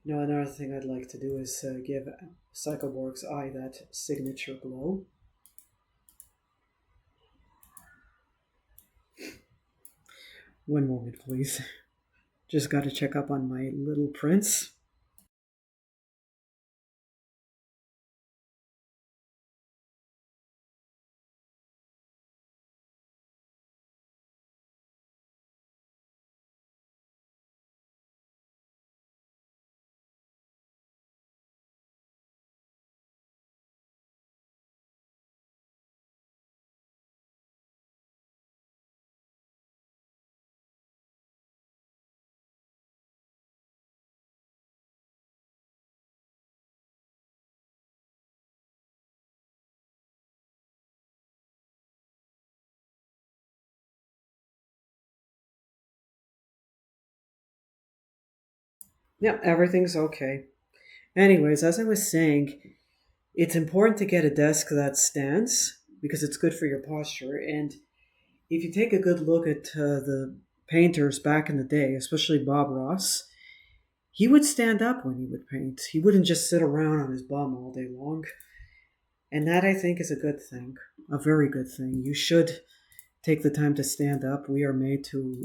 Now, another thing I'd like to do is give Cycleborg's eye that signature glow. One moment, please. Just got to check up on my little prince. Yeah, everything's okay. Anyways, as I was saying, it's important to get a desk that stands because it's good for your posture. And if you take a good look at the painters back in the day, especially Bob Ross, he would stand up when he would paint. He wouldn't just sit around on his bum all day long. And that, I think, is a good thing, a very good thing. You should take the time to stand up. We are made to,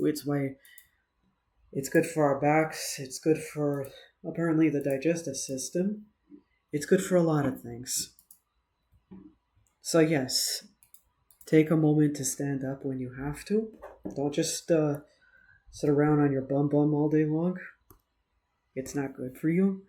it's good for our backs, it's good for apparently the digestive system, it's good for a lot of things. So, yes, take a moment to stand up when you have to. Don't just sit around on your bum all day long. It's not good for you.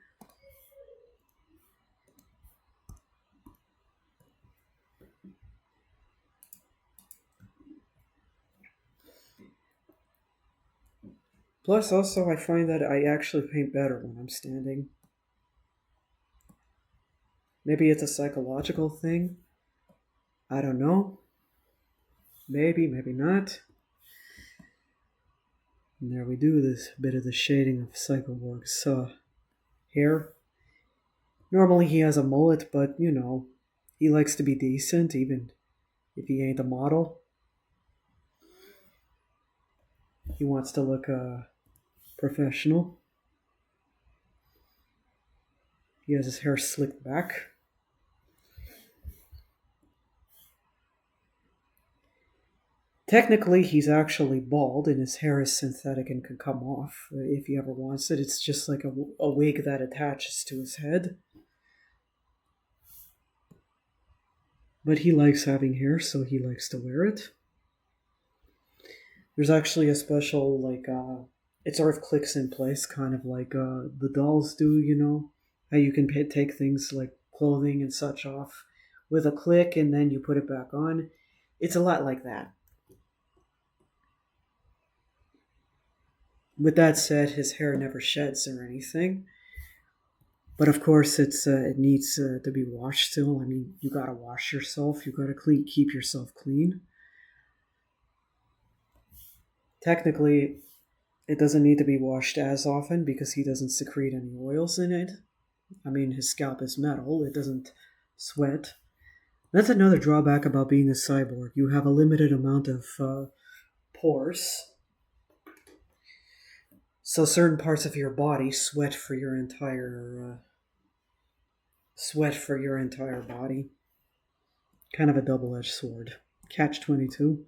Plus, also, I find that I actually paint better when I'm standing. Maybe it's a psychological thing. I don't know. Maybe, maybe not. And there we do this bit of the shading of Cycleworks hair. Normally he has a mullet, but he likes to be decent even if he ain't a model. He wants to look professional. He has his hair slicked back. Technically, he's actually bald and his hair is synthetic and can come off if he ever wants it. It's just like a wig that attaches to his head. But he likes having hair, so he likes to wear it. There's actually a special, it sort of clicks in place, kind of like the dolls do, how you can take things like clothing and such off with a click and then you put it back on. It's a lot like that. With that said, his hair never sheds or anything. But of course, it needs to be washed still. I mean, you gotta wash yourself. You gotta keep yourself clean. Technically, it doesn't need to be washed as often because he doesn't secrete any oils in it. I mean, his scalp is metal. It doesn't sweat. That's another drawback about being a cyborg. You have a limited amount of pores. So certain parts of your body sweat for your entire body. Kind of a double-edged sword. Catch 22.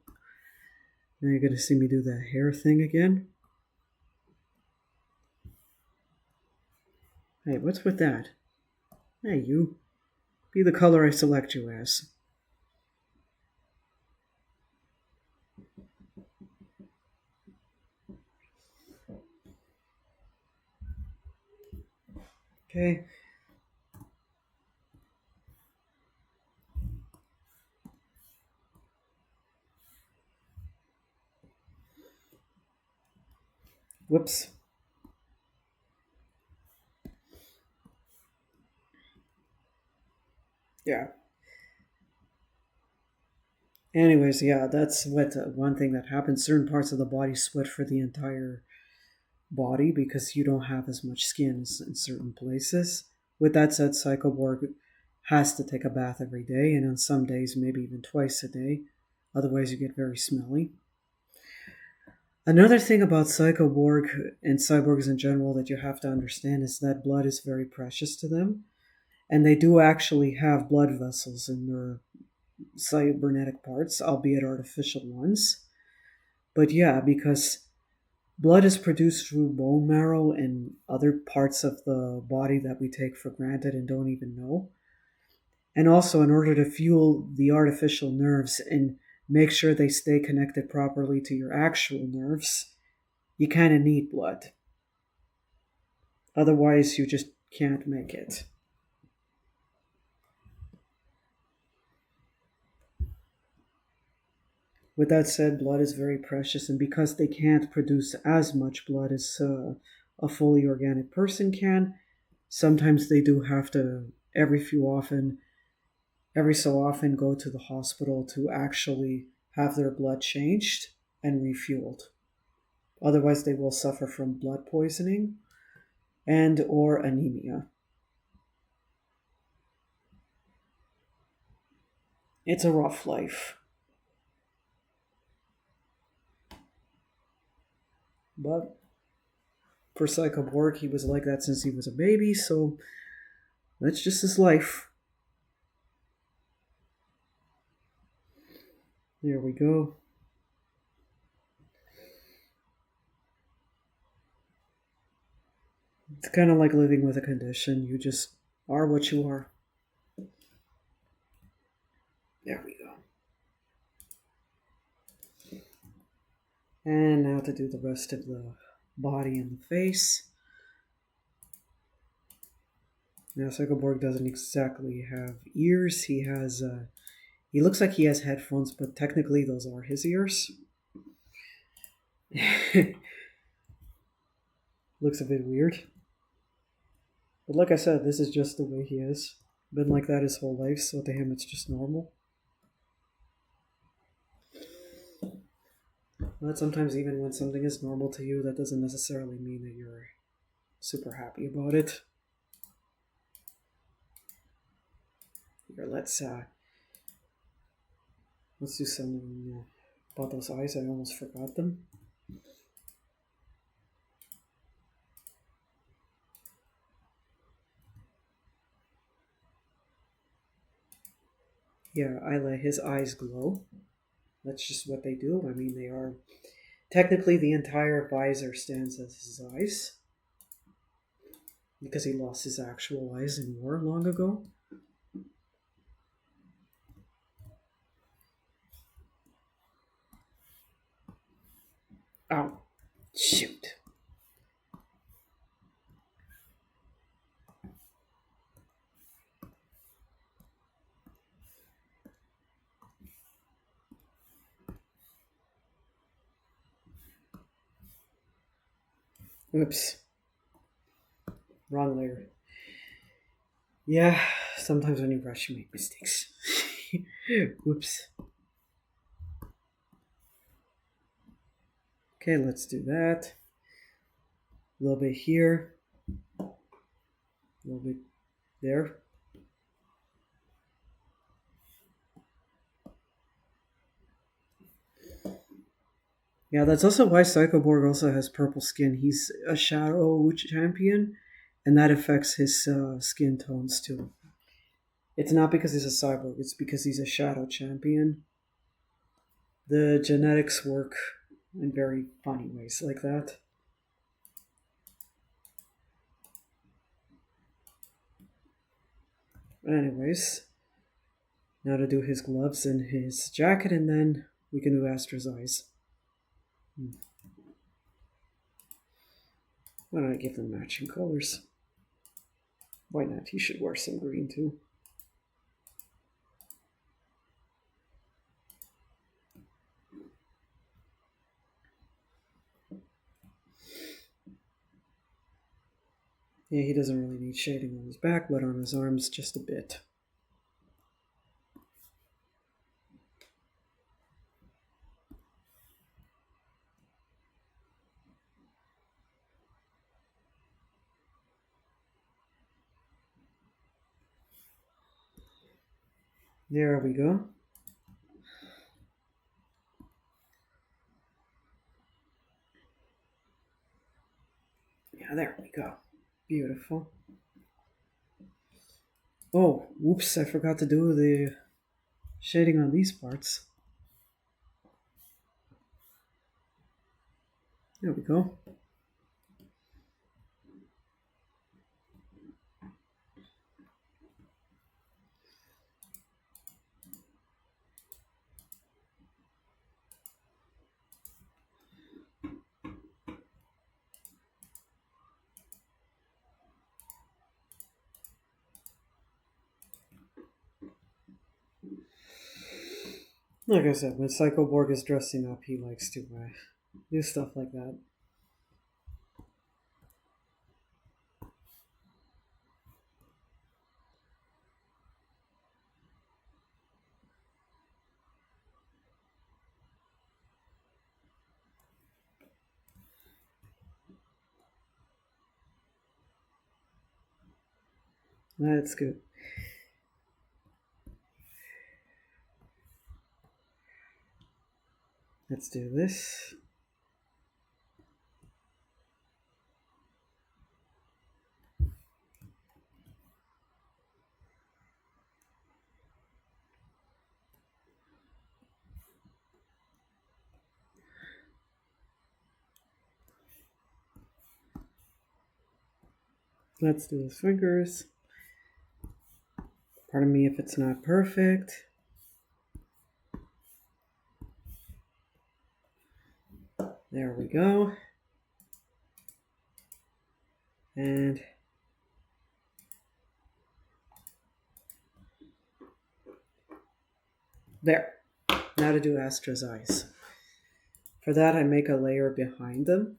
Now you're going to see me do that hair thing again. Hey, what's with that? Hey, you. Be the color I select you as. Okay. Whoops. Yeah. Anyways, yeah, that's what one thing that happens. Certain parts of the body sweat for the entire body because you don't have as much skin in certain places. With that said, Psychoborg has to take a bath every day, and on some days, maybe even twice a day. Otherwise, you get very smelly. Another thing about Psychoborg and cyborgs in general that you have to understand is that blood is very precious to them. And they do actually have blood vessels in their cybernetic parts, albeit artificial ones. But yeah, because blood is produced through bone marrow and other parts of the body that we take for granted and don't even know. And also, in order to fuel the artificial nerves and make sure they stay connected properly to your actual nerves, you kind of need blood. Otherwise, you just can't make it. With that said, blood is very precious, and because they can't produce as much blood as a fully organic person can, sometimes they do have to every so often go to the hospital to actually have their blood changed and refueled. Otherwise, they will suffer from blood poisoning and or anemia. It's a rough life. But for Psycho Borg, he was like that since he was a baby, so that's just his life. There we go. It's kind of like living with a condition. You just are what you are. There we go. And now to do the rest of the body and the face. Now, Psychoborg doesn't exactly have ears. He looks like he has headphones, but technically those are his ears. Looks a bit weird. But like I said, this is just the way he is. Been like that his whole life, so to him it's just normal. But sometimes even when something is normal to you, that doesn't necessarily mean that you're super happy about it. Here, let's do something about those eyes. I almost forgot them. Yeah, I let his eyes glow. That's just what they do. I mean, they are technically the entire visor stands as his eyes because he lost his actual eyes in war long ago. Oh, shoot. Oops. Wrong layer. Yeah, sometimes when you brush, you make mistakes. Whoops. Okay, let's do that. A little bit here. A little bit there. Yeah, that's also why Psychoborg also has purple skin. He's a shadow champion, and that affects his skin tones too. It's not because he's a cyborg, it's because he's a shadow champion. The genetics work in very funny ways like that. Anyways, now to do his gloves and his jacket, and then we can do Astra's eyes. Why don't I give them matching colors? Why not? He should wear some green too. Yeah, he doesn't really need shading on his back, but on his arms just a bit. There we go. Yeah, there we go. Beautiful. Oh, whoops, I forgot to do the shading on these parts. There we go. Like I said, when Psycho Borg is dressing up, he likes to do stuff like that. That's good. Let's do this. Let's do his fingers. Pardon me if it's not perfect. There we go. And there. Now to do Astra's eyes. For that, I make a layer behind them.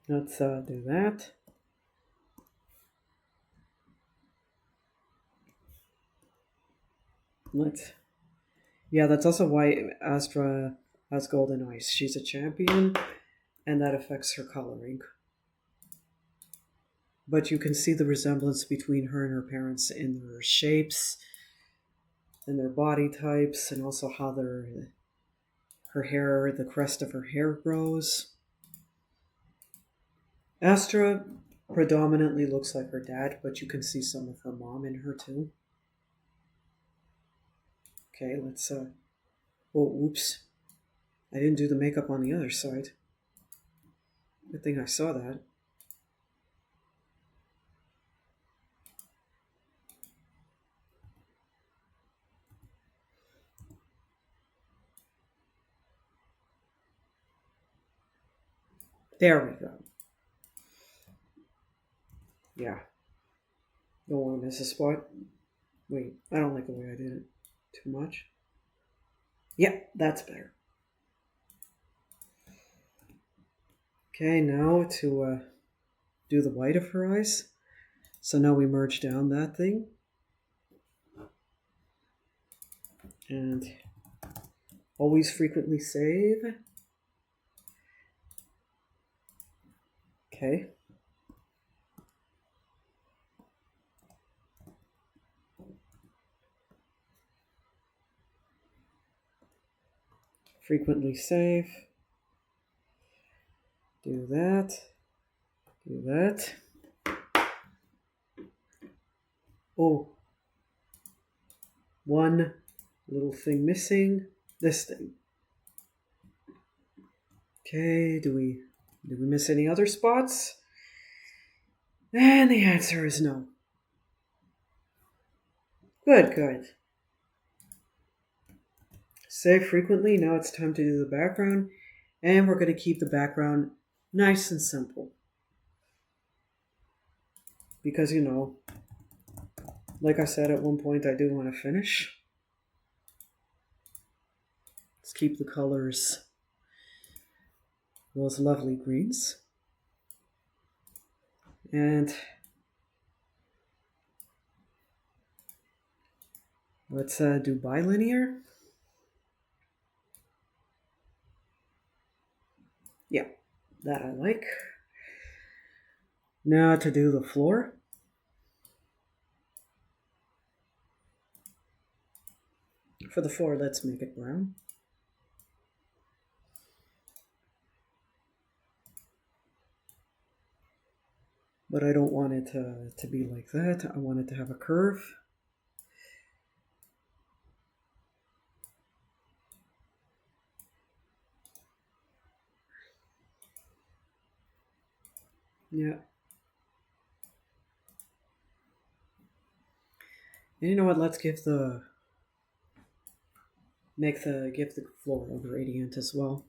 Let's do that. Yeah, that's also why Astra has golden eyes. She's a champion, and that affects her coloring. But you can see the resemblance between her and her parents in their shapes, and their body types, and also how her hair, the crest of her hair grows. Astra predominantly looks like her dad, but you can see some of her mom in her too. Okay, let's oh, oops. I didn't do the makeup on the other side. Good thing I saw that. There we go. Yeah. Don't want to miss a spot. Wait, I don't like the way I did it. Too much? Yeah, that's better. Okay, now to do the white of her eyes. So now we merge down that thing. And always frequently save. Okay. Frequently save. Do that. Do that. Oh, one little thing missing. This thing. Okay, did we miss any other spots? And the answer is no. Good, good. Save frequently. Now it's time to do the background. And we're going to keep the background nice and simple. Because, like I said at one point, I do want to finish. Let's keep the colors, those lovely greens. And let's do bilinear. Yeah, that I like. Now to do the floor. For the floor, let's make it brown. But I don't want it to be like that. I want it to have a curve. Yeah. And you know what? Let's give the floor a gradient as well.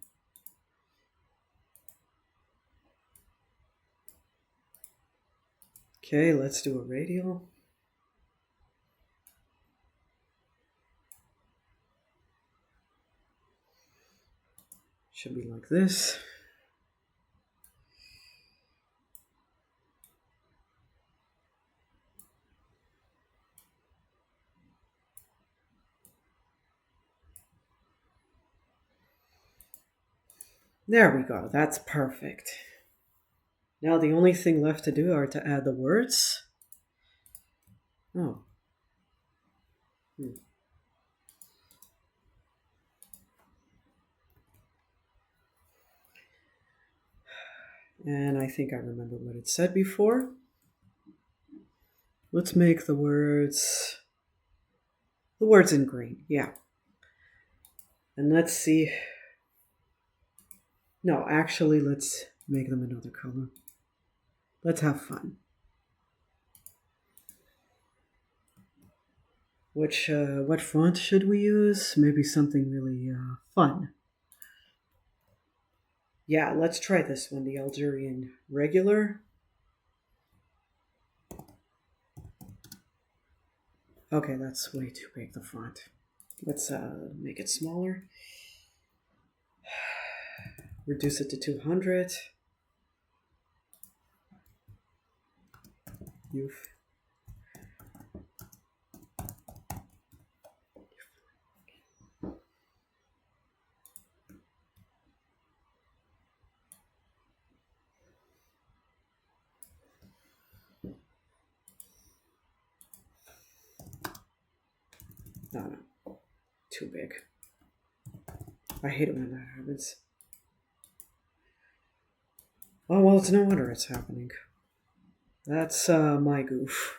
Okay, let's do a radial. Should be like this. There we go. That's perfect. Now the only thing left to do are to add the words. Oh. And I think I remember what it said before. Let's make the words in green. Yeah. And let's see. No, actually, let's make them another color. Let's have fun. What font should we use? Maybe something really fun. Yeah, let's try this one, the Algerian regular. Okay, that's way too big, the font. Let's make it smaller. Reduce it to 200. No, too big. I hate it when that happens. Oh, well, it's no wonder it's happening. That's my goof.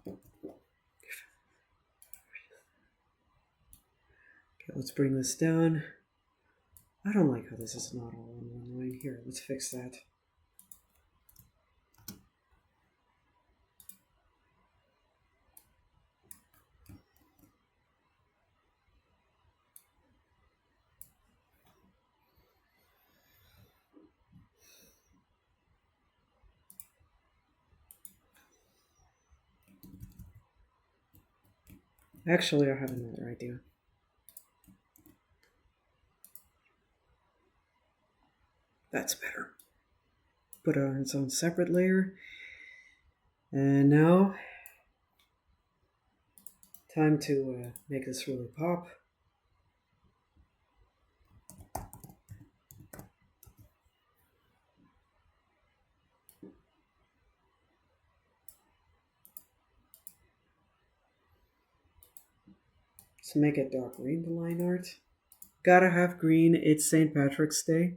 Okay, let's bring this down. I don't like how this is not all on one line. Here, let's fix that. Actually, I have another idea. That's better. Put it on its own separate layer. And now, time to make this really pop. Let's make it dark green, the line art. Gotta have green. It's St. Patrick's Day.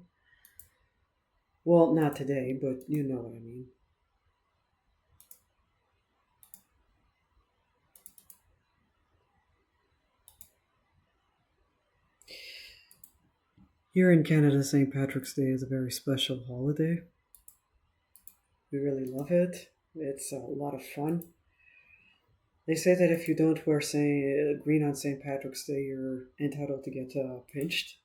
Well, not today, but you know what I mean. Here in Canada, St. Patrick's Day is a very special holiday. We really love it. It's a lot of fun. They say that if you don't wear say green on St. Patrick's Day, you're entitled to get pinched.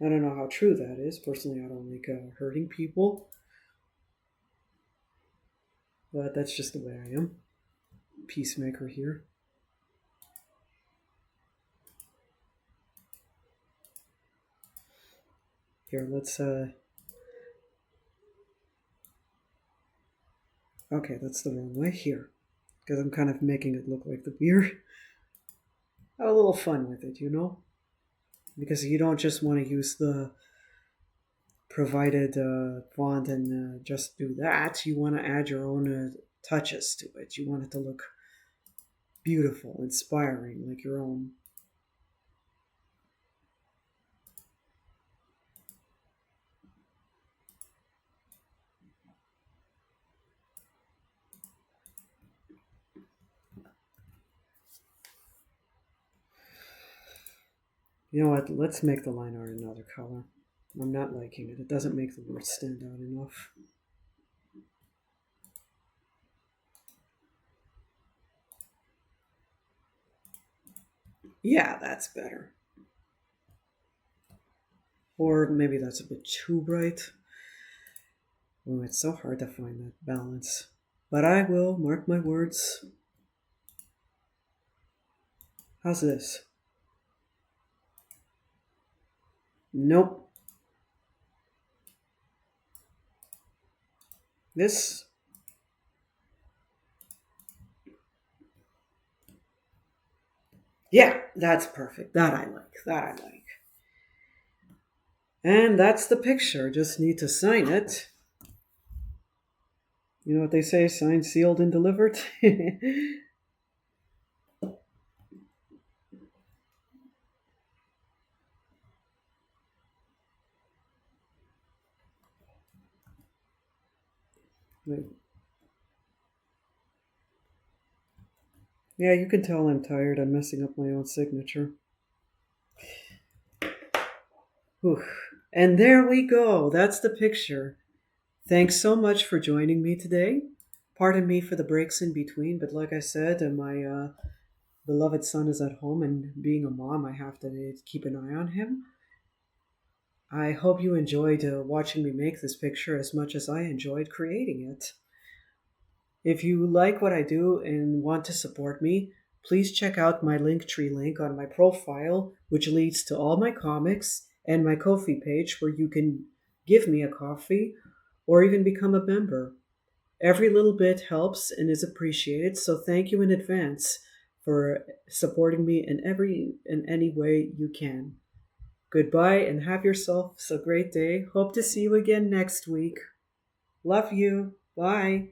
I don't know how true that is. Personally, I don't like hurting people, but that's just the way I am. Peacemaker here. Here, let's. Okay, that's the wrong way here, because I'm kind of making it look like the beer. Have a little fun with it, you know, because you don't just want to use the provided font and just do that. You want to add your own touches to it. You want it to look beautiful, inspiring, like your own. You know what? Let's make the line art another color. I'm not liking it. It doesn't make the words stand out enough. Yeah, that's better. Or maybe that's a bit too bright. Oh, it's so hard to find that balance. But I will mark my words. How's this? Nope. This. Yeah, that's perfect. That I like. That I like. And that's the picture. Just need to sign it. You know what they say? Signed, sealed, and delivered. Yeah, you can tell I'm tired. I'm messing up my own signature. Whew. And there we go. That's the picture. Thanks so much for joining me today. Pardon me for the breaks in between, but like I said, my beloved son is at home, and being a mom, I have to keep an eye on him. I hope you enjoyed watching me make this picture as much as I enjoyed creating it. If you like what I do and want to support me, please check out my Linktree link on my profile, which leads to all my comics and my Ko-fi page where you can give me a coffee or even become a member. Every little bit helps and is appreciated, so thank you in advance for supporting me in any way you can. Goodbye and have yourself a great day. Hope to see you again next week. Love you. Bye.